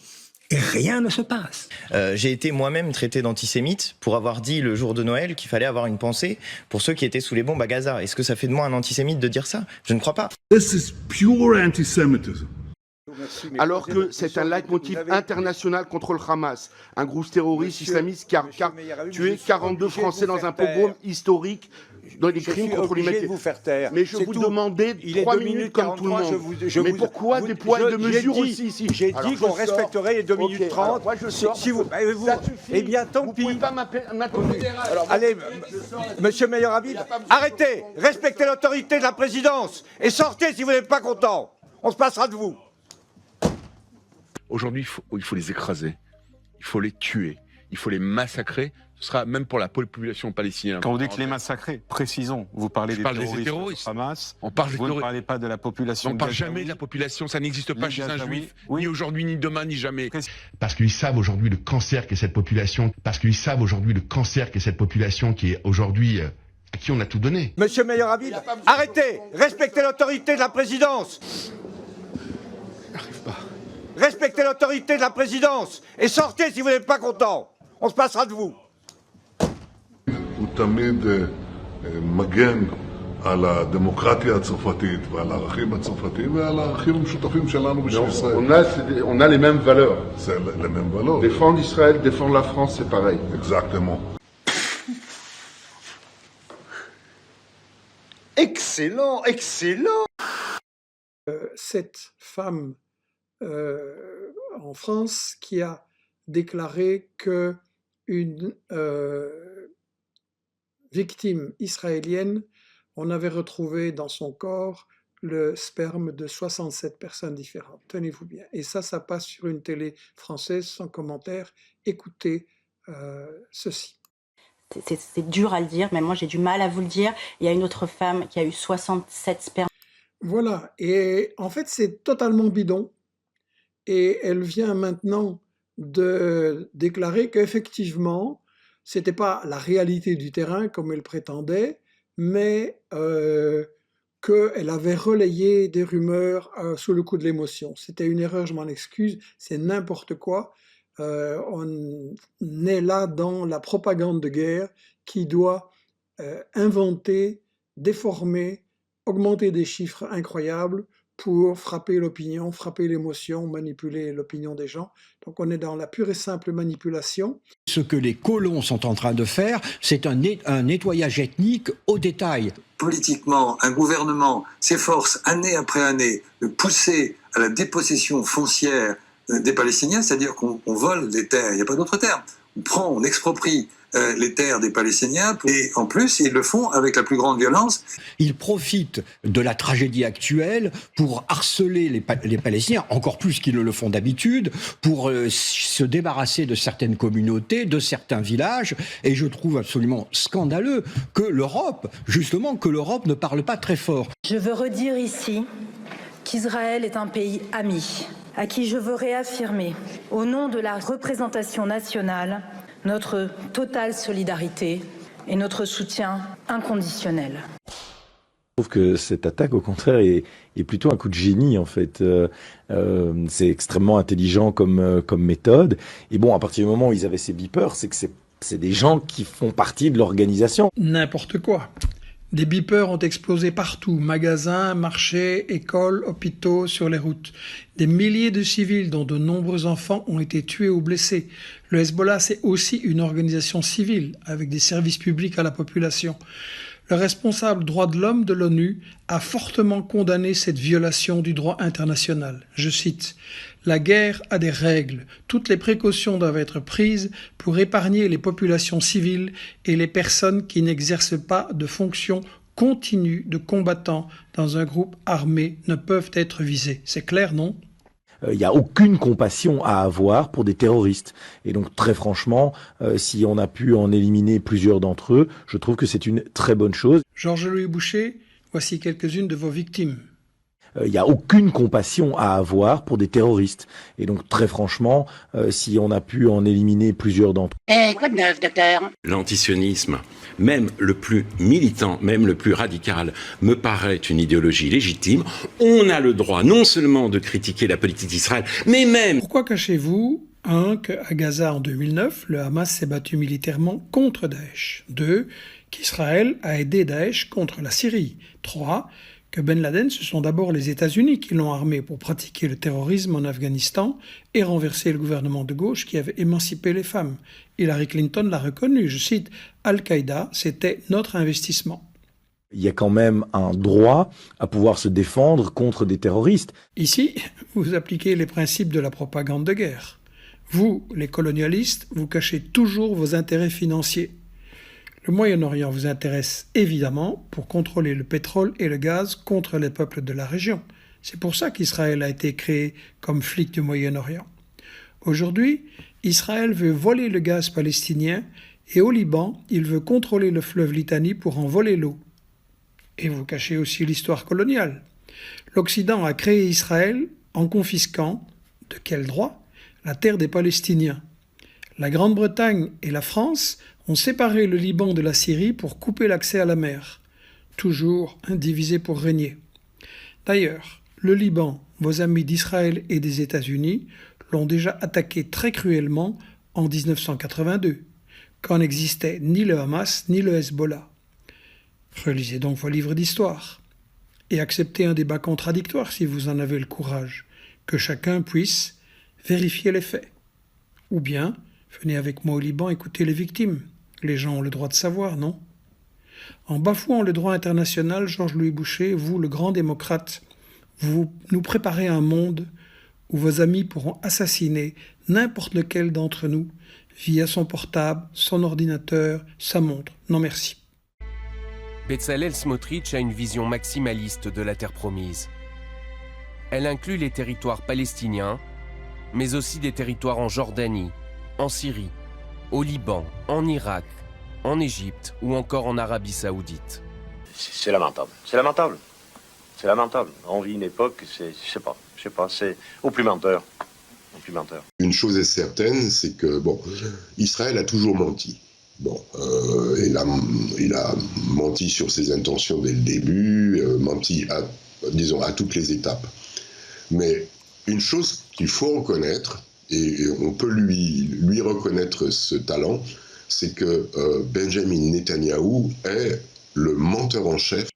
Et rien ne se passe. J'ai été moi-même traité d'antisémite pour avoir dit le jour de Noël qu'il fallait avoir une pensée pour ceux qui étaient sous les bombes à Gaza. Est-ce que ça fait de moi un antisémite de dire ça? Je ne crois pas. This is pure antisemitism. Alors que c'est un leitmotiv international contre le Hamas, un groupe terroriste islamiste qui a tué 42 Français dans un pogrom historique dans des crimes contre l'humanité. Mais je vous demandais 3 minutes comme tout le monde. Mais pourquoi des poids et de mesure aussi ici? J'ai dit qu'on respecterait les 2 minutes 30. Moi je sors. Eh bien, tant pis. Vous pouvez pas m'interdire. Allez, monsieur Meyer Habib, arrêtez, respectez l'autorité de la présidence et sortez si vous n'êtes pas content. On se passera de vous. Aujourd'hui, il faut les écraser, il faut les tuer, il faut les massacrer. Ce sera même pour la population palestinienne. Quand vous dites les massacrer, précisons, vous parlez des terroristes Hamas, on parle vous ne parlez pas de la population. On ne parle jamais de la population, ça n'existe pas chez un juif, ni aujourd'hui, ni demain, ni jamais. Parce qu'ils savent aujourd'hui le cancer qu'est cette population, qui est aujourd'hui à qui on a tout donné. Monsieur Meyer Habib, arrêtez, respectez l'autorité de la présidence. Respectez l'autorité de la présidence et sortez si vous n'êtes pas content. On se passera de vous. הוא תמיד מגן על הדמוקרטיה הצרפתית ועל הערכים הצרפתיים ועל הערכים המשותפים שלנו בשביל ישראל. On a les mêmes valeurs. C'est les mêmes valeurs. Défendre Israël, défendre la France, c'est pareil. Exactement. Excellent, excellent. Cette femme en France qui a déclaré que une victime israélienne, on avait retrouvé dans son corps le sperme de 67 personnes différentes. Tenez-vous bien. Et ça passe sur une télé française sans commentaire. Écoutez ceci. C'est dur à le dire, mais moi j'ai du mal à vous le dire. Il y a une autre femme qui a eu 67 spermes. Voilà. Et en fait, c'est totalement bidon. Et elle vient maintenant de déclarer qu'effectivement, ce n'était pas la réalité du terrain comme elle prétendait, mais qu'elle avait relayé des rumeurs sous le coup de l'émotion. C'était une erreur, je m'en excuse, c'est n'importe quoi. On est là dans la propagande de guerre qui doit inventer, déformer, augmenter des chiffres incroyables pour frapper l'opinion, frapper l'émotion, manipuler l'opinion des gens. Donc on est dans la pure et simple manipulation. Ce que les colons sont en train de faire, c'est un nettoyage ethnique au détail. Politiquement, un gouvernement s'efforce année après année de pousser à la dépossession foncière des Palestiniens, c'est-à-dire qu'on vole des terres, il n'y a pas d'autre terme. On exproprie les terres des Palestiniens, et en plus, ils le font avec la plus grande violence. Ils profitent de la tragédie actuelle pour harceler les Palestiniens, encore plus qu'ils ne le font d'habitude, pour se débarrasser de certaines communautés, de certains villages, et je trouve absolument scandaleux que l'Europe ne parle pas très fort. Je veux redire ici qu'Israël est un pays ami, à qui je veux réaffirmer, au nom de la représentation nationale, notre totale solidarité et notre soutien inconditionnel. Je trouve que cette attaque, au contraire, est plutôt un coup de génie, en fait. C'est extrêmement intelligent comme méthode. Et bon, à partir du moment où ils avaient ces beepers, c'est que c'est des gens qui font partie de l'organisation. N'importe quoi. Des beepers ont explosé partout, magasins, marchés, écoles, hôpitaux, sur les routes. Des milliers de civils, dont de nombreux enfants, ont été tués ou blessés. Le Hezbollah, c'est aussi une organisation civile, avec des services publics à la population. Le responsable droits de l'homme de l'ONU a fortement condamné cette violation du droit international. Je cite « La guerre a des règles. Toutes les précautions doivent être prises pour épargner les populations civiles et les personnes qui n'exercent pas de fonction continue de combattants dans un groupe armé ne peuvent être visées. » C'est clair, non ? Il n'y a aucune compassion à avoir pour des terroristes. Et donc, très franchement, si on a pu en éliminer plusieurs d'entre eux, je trouve que c'est une très bonne chose. Georges-Louis Boucher, voici quelques-unes de vos victimes. Il n'y a aucune compassion à avoir pour des terroristes. Et donc, très franchement, si on a pu en éliminer plusieurs d'entre eux... Quoi de neuf, docteur ? L'antisionisme, même le plus militant, même le plus radical, me paraît une idéologie légitime. On a le droit non seulement de critiquer la politique d'Israël, mais même... Pourquoi cachez-vous 1. Qu'à Gaza en 2009, le Hamas s'est battu militairement contre Daesh. 2. Qu'Israël a aidé Daesh contre la Syrie. 3. Que Ben Laden, ce sont d'abord les États-Unis qui l'ont armé pour pratiquer le terrorisme en Afghanistan et renverser le gouvernement de gauche qui avait émancipé les femmes. Hillary Clinton l'a reconnu, je cite, « Al-Qaïda, c'était notre investissement ». Il y a quand même un droit à pouvoir se défendre contre des terroristes. Ici, vous appliquez les principes de la propagande de guerre. Vous, les colonialistes, vous cachez toujours vos intérêts financiers. Le Moyen-Orient vous intéresse évidemment pour contrôler le pétrole et le gaz contre les peuples de la région. C'est pour ça qu'Israël a été créé comme flic du Moyen-Orient. Aujourd'hui, Israël veut voler le gaz palestinien et au Liban, il veut contrôler le fleuve Litanie pour en voler l'eau. Et vous cachez aussi l'histoire coloniale. L'Occident a créé Israël en confisquant, de quel droit, la terre des Palestiniens. La Grande-Bretagne et la France ont séparé le Liban de la Syrie pour couper l'accès à la mer. Toujours divisé pour régner. D'ailleurs, le Liban, vos amis d'Israël et des États-Unis, l'ont déjà attaqué très cruellement en 1982, quand n'existait ni le Hamas ni le Hezbollah. Relisez donc vos livres d'histoire et acceptez un débat contradictoire si vous en avez le courage, que chacun puisse vérifier les faits. Ou bien, venez avec moi au Liban écouter les victimes. Les gens ont le droit de savoir, non ? En bafouant le droit international, Georges-Louis Boucher, vous, le grand démocrate, vous nous préparez un monde où vos amis pourront assassiner n'importe lequel d'entre nous via son portable, son ordinateur, sa montre. Non merci. Bezalel Smotrich a une vision maximaliste de la terre promise. Elle inclut les territoires palestiniens, mais aussi des territoires en Jordanie, en Syrie, au Liban, en Irak, en Égypte ou encore en Arabie Saoudite. C'est lamentable. C'est lamentable. C'est lamentable. On vit une époque, je sais pas, c'est au plus menteur. Au plus menteur. Une chose est certaine, c'est que, Israël a toujours menti. Il a menti sur ses intentions dès le début, menti à toutes les étapes. Mais une chose qu'il faut reconnaître, et on peut lui reconnaître ce talent, c'est que Benjamin Netanyahou est le menteur en chef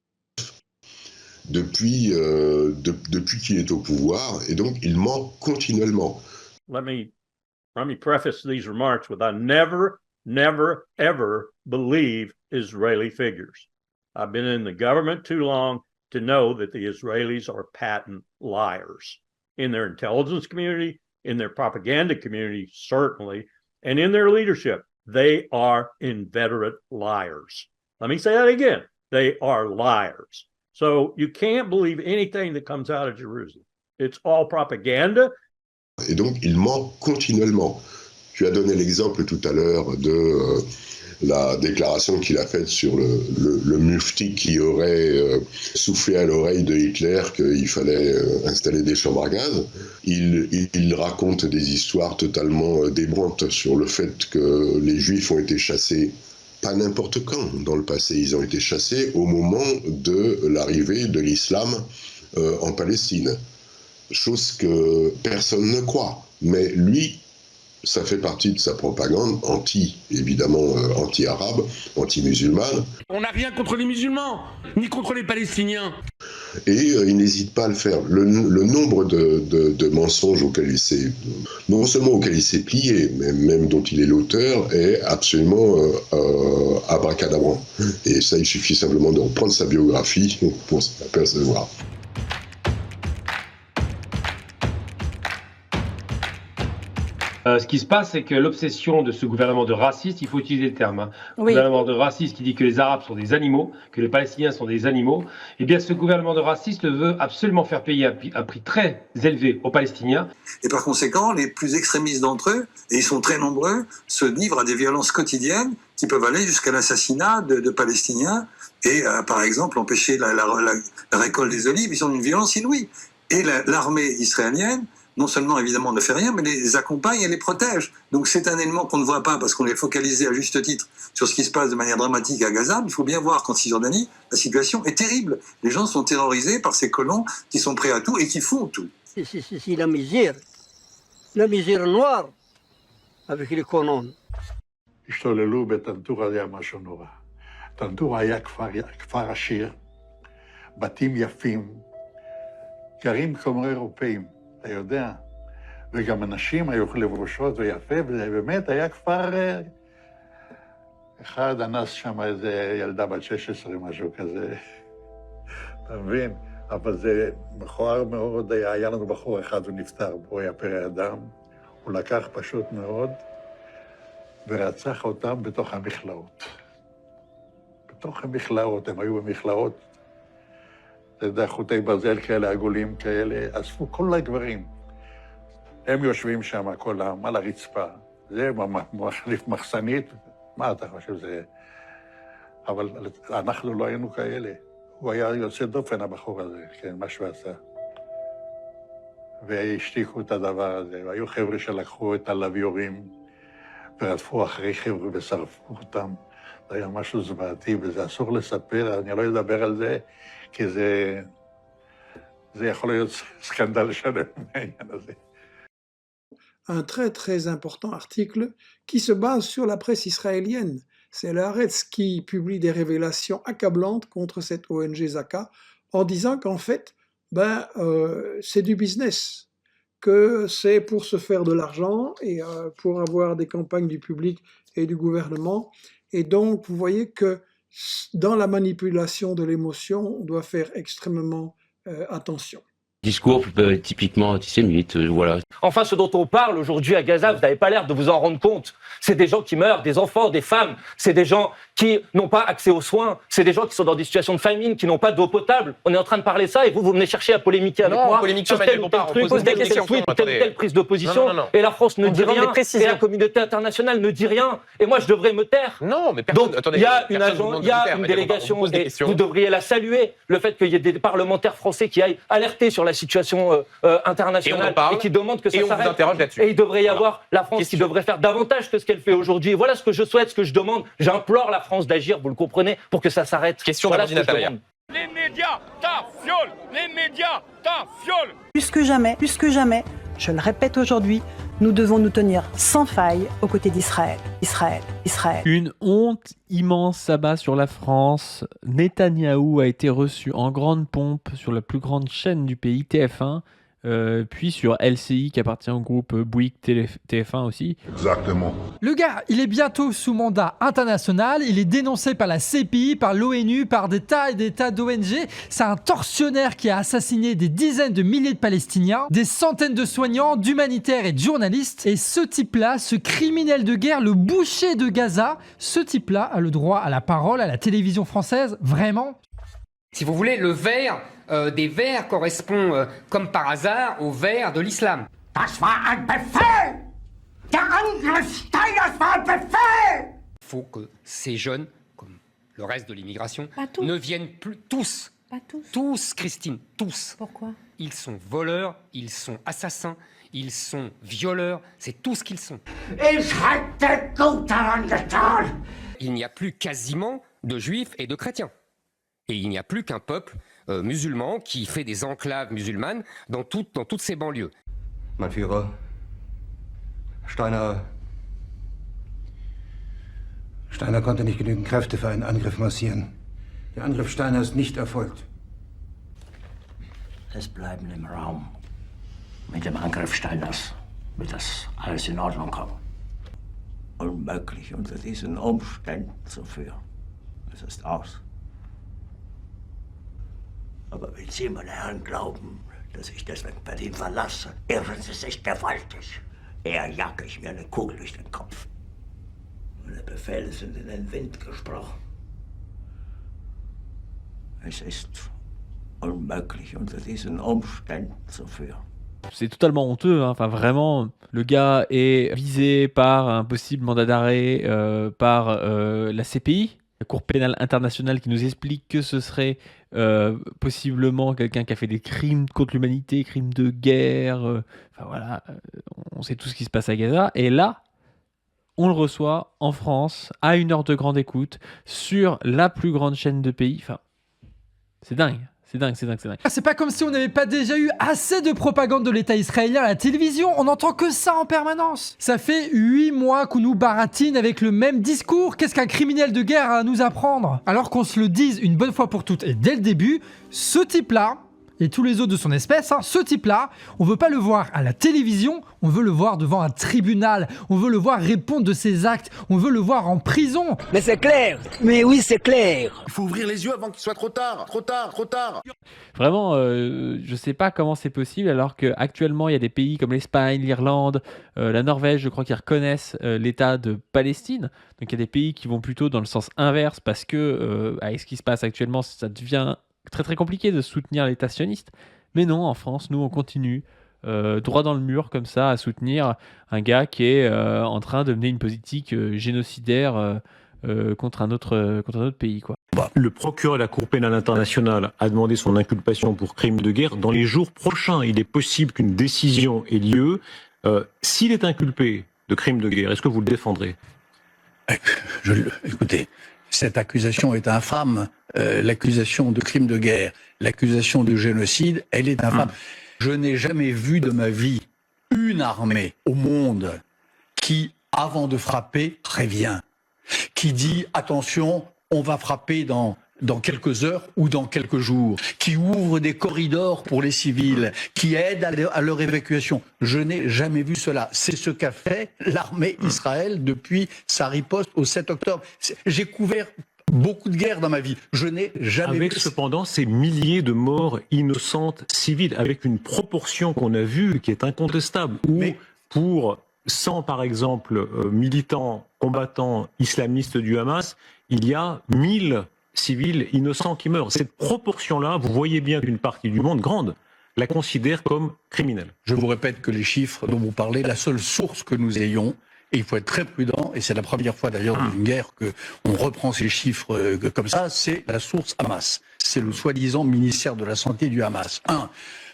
depuis qu'il est au pouvoir, et donc il ment continuellement. Let me preface these remarks with I never, ever believe Israeli figures. I've been in the government too long to know that the Israelis are patent liars. In their intelligence community, in their propaganda community, certainly, and in their leadership, they are inveterate liars. Let me say that again. They are liars. So you can't believe anything that comes out of Jerusalem. It's all propaganda. Et donc, il ment continuellement. Tu as donné l'exemple tout à l'heure de la déclaration qu'il a faite sur le mufti qui aurait soufflé à l'oreille de Hitler qu'il fallait installer des chambres à gaz. Il raconte des histoires totalement débrantes sur le fait que les Juifs ont été chassés pas n'importe quand dans le passé. Ils ont été chassés au moment de l'arrivée de l'islam en Palestine. Chose que personne ne croit. Mais lui, ça fait partie de sa propagande évidemment anti-arabe, anti-musulmane. On n'a rien contre les musulmans, ni contre les Palestiniens. Et il n'hésite pas à le faire. Le nombre de mensonges auxquels il s'est, non seulement auxquels il s'est plié, mais même dont il est l'auteur, est absolument abracadabrant. Et ça, il suffit simplement de reprendre sa biographie pour s'apercevoir. Ce qui se passe, c'est que l'obsession de ce gouvernement de raciste, il faut utiliser le terme, hein. Oui. Gouvernement de raciste qui dit que les Arabes sont des animaux, que les Palestiniens sont des animaux, eh bien ce gouvernement de raciste veut absolument faire payer un prix très élevé aux Palestiniens. Et par conséquent, les plus extrémistes d'entre eux, et ils sont très nombreux, se livrent à des violences quotidiennes qui peuvent aller jusqu'à l'assassinat de Palestiniens et par exemple empêcher la récolte des olives. Ils sont d'une violence inouïe. Et l'armée israélienne, non seulement évidemment ne fait rien, mais les accompagne et les protège. Donc c'est un élément qu'on ne voit pas parce qu'on est focalisé à juste titre sur ce qui se passe de manière dramatique à Gaza. Il faut bien voir qu'en Cisjordanie, la situation est terrible. Les gens sont terrorisés par ces colons qui sont prêts à tout et qui font tout. C'est la misère noire avec les colons. השתוללו בטנטור היה משהו נורא. טנטור היה כפר עשיר, בתים יפים, גרים כמו אירופאים. אתה יודע, וגם אנשים היו לבושות ויפה, וזה באמת היה כפר... אחד אנס שם איזה ילדה בת 16, משהו כזה. אתה מבין? אבל זה מכוער מאוד, היה לנו בחור אחד, הוא נפטר, הוא היה פרא אדם, הוא לקח פשוט מאוד, ורצח אותם בתוך המכלאות. בתוך המכלאות, הם היו במכלאות, אתה יודע, חוטי ברזל כאלה, עגולים כאלה, אספו כל הגברים. הם יושבים שם, כולם, על הרצפה. זה מחליף מחסנית, מה אתה חושב זה? אבל אנחנו לא היינו כאלה. הוא היה יוצא דופן, הבחור הזה, כן, מה שהוא עשה. והשתיקו את הדבר הזה, והיו חבר'ה שלקחו את הלוויורים, ורדפו אחרי חבר'ה ושרפו אותם. זה היה משהו זוועתי, וזה אסור לספר, אני לא אדבר על זה, כי זה יכול להיות סקנדל שלם מהעניין הזה. Un très très important article qui se base sur la presse israélienne. C'est le Haaretz qui publie des révélations accablantes contre cette ONG Zaka en disant qu'en fait, c'est du business, que c'est pour se faire de l'argent et pour avoir des campagnes du public et du gouvernement. Et donc, vous voyez que dans la manipulation de l'émotion, on doit faire extrêmement attention. Discours typiquement antisémite, voilà. Enfin, ce dont on parle aujourd'hui à Gaza, vous n'avez pas l'air de vous en rendre compte. C'est des gens qui meurent, des enfants, des femmes. C'est des gens qui n'ont pas accès aux soins. C'est des gens qui sont dans des situations de famine, qui n'ont pas d'eau potable. On est en train de parler ça et vous venez chercher à polémiquer avec moi sur tel ou tel truc, telle ou telle prise de position. Et la France ne dit rien. Et la communauté internationale ne dit rien. Et moi, je devrais me taire. Non, mais personne. Donc, il y a une délégation et vous devriez la saluer. Le fait qu'il y ait des parlementaires français qui aillent alerter sur la situation internationale et qui demandent que ça s'arrête. Et il devrait y avoir la France qui devrait faire davantage que ce qu'elle fait aujourd'hui. Voilà ce que je souhaite, ce que je demande. J'implore la France d'agir, vous le comprenez, pour que ça s'arrête. Question voilà d'Amandine Natalia. Les médias t'affiolent. Les médias t'affiolent. Plus que jamais, je le répète aujourd'hui, nous devons nous tenir sans faille aux côtés d'Israël. Israël. Une honte immense s'abat sur la France. Netanyahou a été reçu en grande pompe sur la plus grande chaîne du pays, TF1, puis sur LCI qui appartient au groupe Bouygues TF1 aussi. Exactement. Le gars, il est bientôt sous mandat international, il est dénoncé par la CPI, par l'ONU, par des tas et des tas d'ONG. C'est un tortionnaire qui a assassiné des dizaines de milliers de Palestiniens, des centaines de soignants, d'humanitaires et de journalistes. Et ce type-là, ce criminel de guerre, le boucher de Gaza, ce type-là a le droit à la parole, à la télévision française, vraiment. Si vous voulez, le vert des Verts correspond, comme par hasard, au vert de l'islam. Il faut que ces jeunes, comme le reste de l'immigration, ne viennent plus tous. Pas tous. Tous, Christine, tous. Pourquoi ? Ils sont voleurs, ils sont assassins, ils sont violeurs, c'est tout ce qu'ils sont. Il n'y a plus quasiment de juifs et de chrétiens. Et il n'y a plus qu'un peuple musulman qui fait des enclaves musulmanes dans toutes ces banlieues. Mein Führer, Steiner konnte nicht genügend Kräfte für einen Angriff massieren. Der Angriff Steiner ist nicht erfolgt. Es bleiben im Raum. Mit dem Angriff Steiners wird das alles in Ordnung kommen. Unmöglich unter diesen Umständen zu führen. Es ist aus. Aber wenn Sie, meine Herren, glauben, dass ich deswegen Berlin verlasse, irren Sie sich gewaltig. Eher jage ich mir eine Kugel durch den Kopf. Meine Befehle sind in den Wind gesprochen. Es ist unmöglich unter diesen Umständen zu führen. C'est totalement honteux, hein. Enfin vraiment, le gars est visé par un possible mandat d'arrêt par la CPI, la Cour pénale internationale, qui nous explique que ce serait possiblement quelqu'un qui a fait des crimes contre l'humanité, crimes de guerre, enfin voilà, on sait tout ce qui se passe à Gaza, et là, on le reçoit en France, à 1 heure de grande écoute, sur la plus grande chaîne de pays, enfin, c'est dingue. C'est dingue. C'est pas comme si on n'avait pas déjà eu assez de propagande de l'État israélien à la télévision, on n'entend que ça en permanence. Ça fait 8 mois qu'on nous baratine avec le même discours, qu'est-ce qu'un criminel de guerre a à nous apprendre? Alors qu'on se le dise une bonne fois pour toutes et dès le début, ce type-là, et tous les autres de son espèce, hein, ce type-là, on veut pas le voir à la télévision, on veut le voir devant un tribunal, on veut le voir répondre de ses actes, on veut le voir en prison. Mais c'est clair, mais oui c'est clair. Il faut ouvrir les yeux avant qu'il soit trop tard. Vraiment, je sais pas comment c'est possible alors qu'actuellement il y a des pays comme l'Espagne, l'Irlande, la Norvège, je crois qu'ils reconnaissent l'État de Palestine. Donc il y a des pays qui vont plutôt dans le sens inverse parce que avec ce qui se passe actuellement, ça devient très très compliqué de soutenir l'État sioniste. Mais non, en France, nous on continue droit dans le mur comme ça à soutenir un gars qui est en train de mener une politique génocidaire contre un autre pays, quoi. Le procureur de la Cour pénale internationale a demandé son inculpation pour crime de guerre. Dans les jours prochains, il est possible qu'une décision ait lieu. S'il est inculpé de crime de guerre, est-ce que vous le défendrez? Écoutez, cette accusation est infâme. L'accusation de crime de guerre, l'accusation de génocide, elle est infâme. Je n'ai jamais vu de ma vie une armée au monde qui, avant de frapper, prévient, qui dit attention, on va frapper dans quelques heures ou dans quelques jours, qui ouvre des corridors pour les civils, qui aide à leur évacuation. Je n'ai jamais vu cela. C'est ce qu'a fait l'armée d'Israël depuis sa riposte au 7 octobre. J'ai couvert beaucoup de guerres dans ma vie. Je n'ai jamais vu. Cependant ces milliers de morts innocentes civiles, avec une proportion qu'on a vue qui est incontestable, où pour 100 par exemple militants, combattants islamistes du Hamas, il y a 1000 civils innocents qui meurent. Cette proportion-là, vous voyez bien qu'une partie du monde grande la considère comme criminelle. Je vous répète que les chiffres dont vous parlez, la seule source que nous ayons, et il faut être très prudent, et c'est la première fois d'ailleurs d'une guerre qu'on reprend ces chiffres comme ça, c'est la source Hamas. C'est le soi-disant ministère de la Santé du Hamas.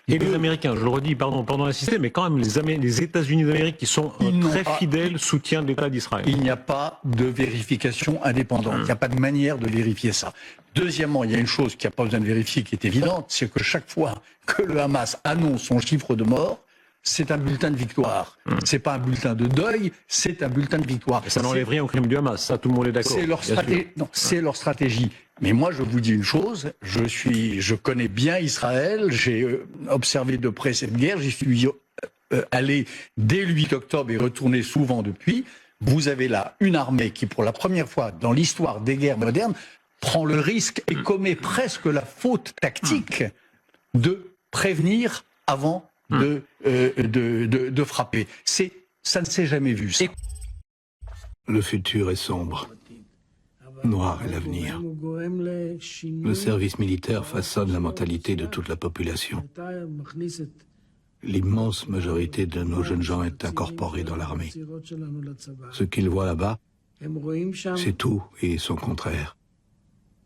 Et les Américains, je le redis, pardon d'insister, mais quand même les États-Unis d'Amérique qui sont un très fidèle soutien de l'État d'Israël. Il n'y a pas de vérification indépendante, il n'y a pas de manière de vérifier ça. Deuxièmement, il y a une chose qui n'a pas besoin de vérifier, qui est évidente, c'est que chaque fois que le Hamas annonce son chiffre de morts, c'est un bulletin de victoire. C'est pas un bulletin de deuil, c'est un bulletin de victoire. Et ça n'enlève rien au crime du Hamas, ça tout le monde est d'accord. C'est leur stratégie. Mais moi, je vous dis une chose, je connais bien Israël, j'ai observé de près cette guerre, j'y suis allé dès le 8 octobre et retourné souvent depuis. Vous avez là une armée qui, pour la première fois dans l'histoire des guerres modernes, prend le risque et commet presque la faute tactique de prévenir avant de frapper. Ça ne s'est jamais vu, ça. Le futur est sombre. Noir est l'avenir. Le service militaire façonne la mentalité de toute la population. L'immense majorité de nos jeunes gens est incorporée dans l'armée. Ce qu'ils voient là-bas, c'est tout et son contraire.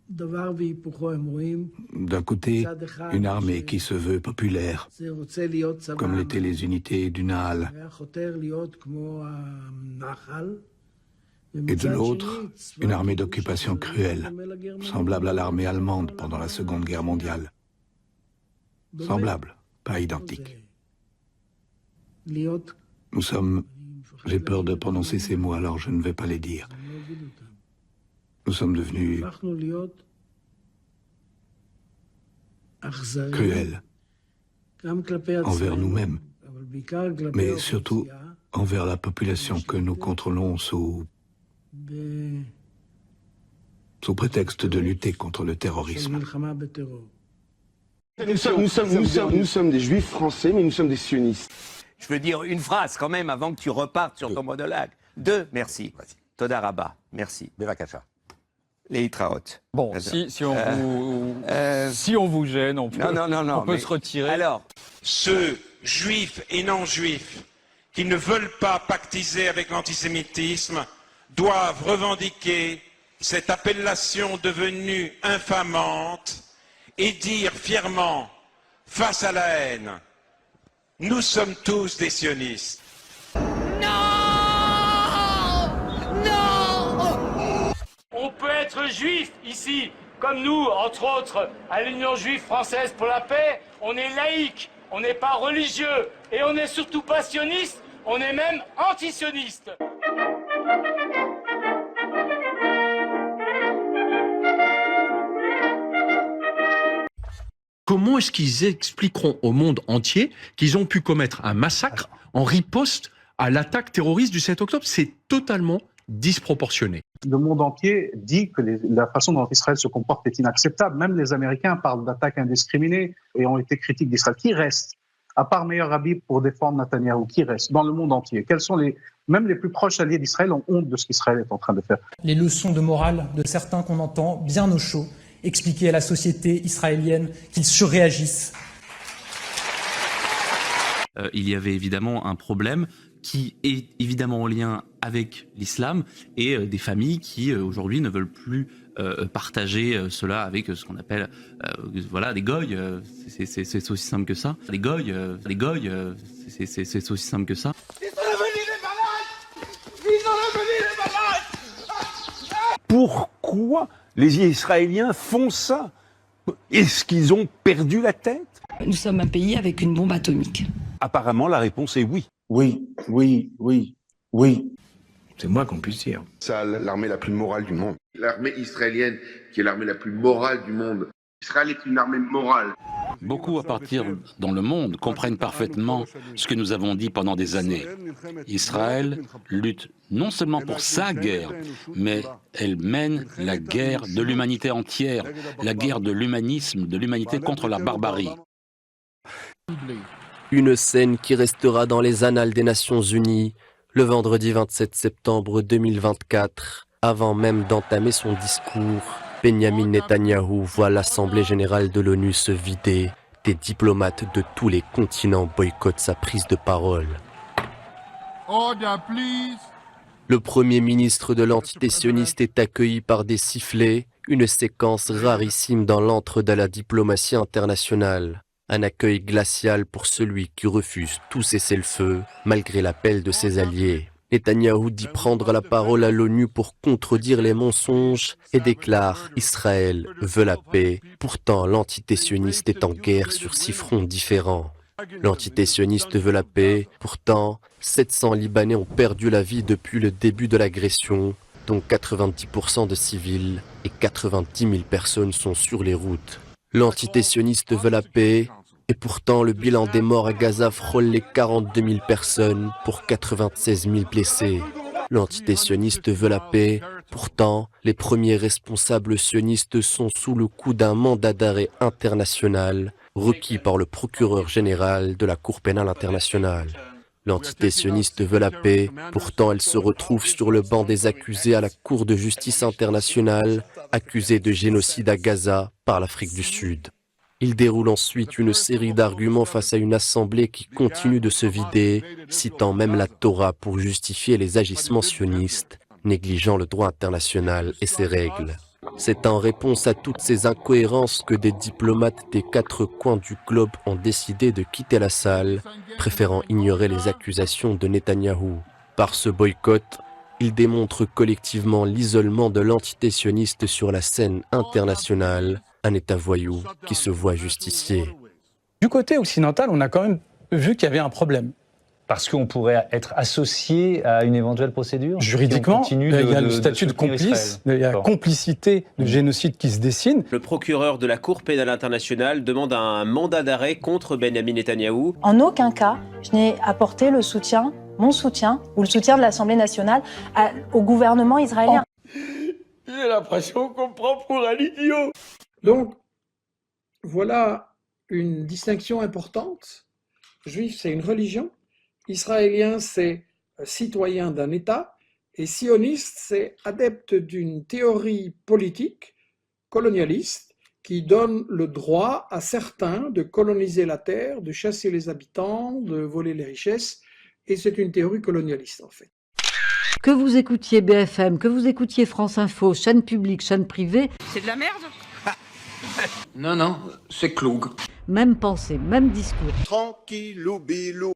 D'un côté, une armée qui se veut populaire, comme l'étaient les unités du Nahal. et de l'autre, une armée d'occupation cruelle, semblable à l'armée allemande pendant la Seconde Guerre mondiale. Semblable, pas identique. Nous sommes... J'ai peur de prononcer ces mots, alors je ne vais pas les dire. Nous sommes devenus cruels envers nous-mêmes, mais surtout envers la population que nous contrôlons sous prétexte de lutter contre le terrorisme. Nous sommes des juifs français, mais nous sommes des sionistes. Je veux dire une phrase quand même avant que tu repartes sur ton monologue. Deux, merci. Toda Rabba, merci. Bevakasha. Les Hitraot. Bon, si on vous gêne, on peut, on peut se retirer. Alors, ceux, juifs et non juifs, qui ne veulent pas pactiser avec l'antisémitisme, doivent revendiquer cette appellation devenue infamante et dire fièrement, face à la haine, nous sommes tous des sionistes. On peut être juif ici, comme nous, entre autres, à l'Union juive française pour la paix. On est laïque, on n'est pas religieux et on n'est surtout pas sioniste, on est même anti-sioniste. Comment est-ce qu'ils expliqueront au monde entier qu'ils ont pu commettre un massacre en riposte à l'attaque terroriste du 7 octobre? C'est totalement disproportionné. Le monde entier dit que la façon dont Israël se comporte est inacceptable. Même les Américains parlent d'attaques indiscriminées et ont été critiques d'Israël. Qui reste, à part Meir Habib, pour défendre Netanyahou? Qui reste dans le monde entier? Même les plus proches alliés d'Israël ont honte de ce qu'Israël est en train de faire. Les leçons de morale de certains qu'on entend bien au chaud expliquer à la société israélienne qu'ils surréagissent. Il y avait évidemment un problème qui est évidemment en lien avec l'islam et des familles qui aujourd'hui ne veulent plus partager cela avec ce qu'on appelle des goy. C'est aussi simple que ça. Les goy, c'est aussi simple que ça. Pourquoi les Israéliens font ça? Est-ce qu'ils ont perdu la tête? Nous sommes un pays avec une bombe atomique. Apparemment, la réponse est oui. Oui. C'est moins qu'on puisse dire. C'est l'armée la plus morale du monde. L'armée israélienne, qui est l'armée la plus morale du monde. Israël est une armée morale. Beaucoup à partir dans le monde comprennent parfaitement ce que nous avons dit pendant des années. Israël lutte non seulement pour sa guerre, mais elle mène la guerre de l'humanité entière, la guerre de l'humanisme, de l'humanité contre la barbarie. Une scène qui restera dans les annales des Nations Unies le vendredi 27 septembre 2024, avant même d'entamer son discours. Benyamin Netanyahou voit l'Assemblée générale de l'ONU se vider. Des diplomates de tous les continents boycottent sa prise de parole. Order, please. Le premier ministre de l'entité sioniste est accueilli par des sifflets, une séquence rarissime dans l'antre de la diplomatie internationale. Un accueil glacial pour celui qui refuse tout cessez-le-feu, malgré l'appel de ses alliés. Netanyahou dit prendre la parole à l'ONU pour contredire les mensonges et déclare « Israël veut la paix ». Pourtant, l'entité sioniste est en guerre sur 6 fronts différents. L'entité sioniste veut la paix. Pourtant, 700 Libanais ont perdu la vie depuis le début de l'agression, dont 90% de civils et 90 000 personnes sont sur les routes. L'entité sioniste veut la paix. Et pourtant, le bilan des morts à Gaza frôle les 42 000 personnes pour 96 000 blessés. L'entité sioniste veut la paix. Pourtant, les premiers responsables sionistes sont sous le coup d'un mandat d'arrêt international requis par le procureur général de la Cour pénale internationale. L'entité sioniste veut la paix. Pourtant, elle se retrouve sur le banc des accusés à la Cour de justice internationale, accusée de génocide à Gaza par l'Afrique du Sud. Il déroule ensuite une série d'arguments face à une assemblée qui continue de se vider, citant même la Torah pour justifier les agissements sionistes, négligeant le droit international et ses règles. C'est en réponse à toutes ces incohérences que des diplomates des 4 coins du globe ont décidé de quitter la salle, préférant ignorer les accusations de Netanyahou. Par ce boycott, Ils démontrent collectivement l'isolement de l'entité sioniste sur la scène internationale, un État voyou qui se voit justicier. Du côté occidental, on a quand même vu qu'il y avait un problème. Parce qu'on pourrait être associé à une éventuelle procédure? Juridiquement, il y a le statut de complice, il y a la complicité de génocide qui se dessine. Le procureur de la Cour pénale internationale demande un mandat d'arrêt contre Benyamin Netanyahou. En aucun cas, je n'ai apporté le soutien, mon soutien, ou le soutien de l'Assemblée nationale au gouvernement israélien. J'ai l'impression qu'on me prend pour un idiot. Donc, voilà une distinction importante. Juif, c'est une religion. Israélien, c'est citoyen d'un État, et sioniste, c'est adepte d'une théorie politique colonialiste qui donne le droit à certains de coloniser la terre, de chasser les habitants, de voler les richesses, et c'est une théorie colonialiste en fait. Que vous écoutiez BFM, que vous écoutiez France Info, chaîne publique, chaîne privée... C'est de la merde? Non, c'est Cloug. Même pensée, même discours. Tranquillou bilou.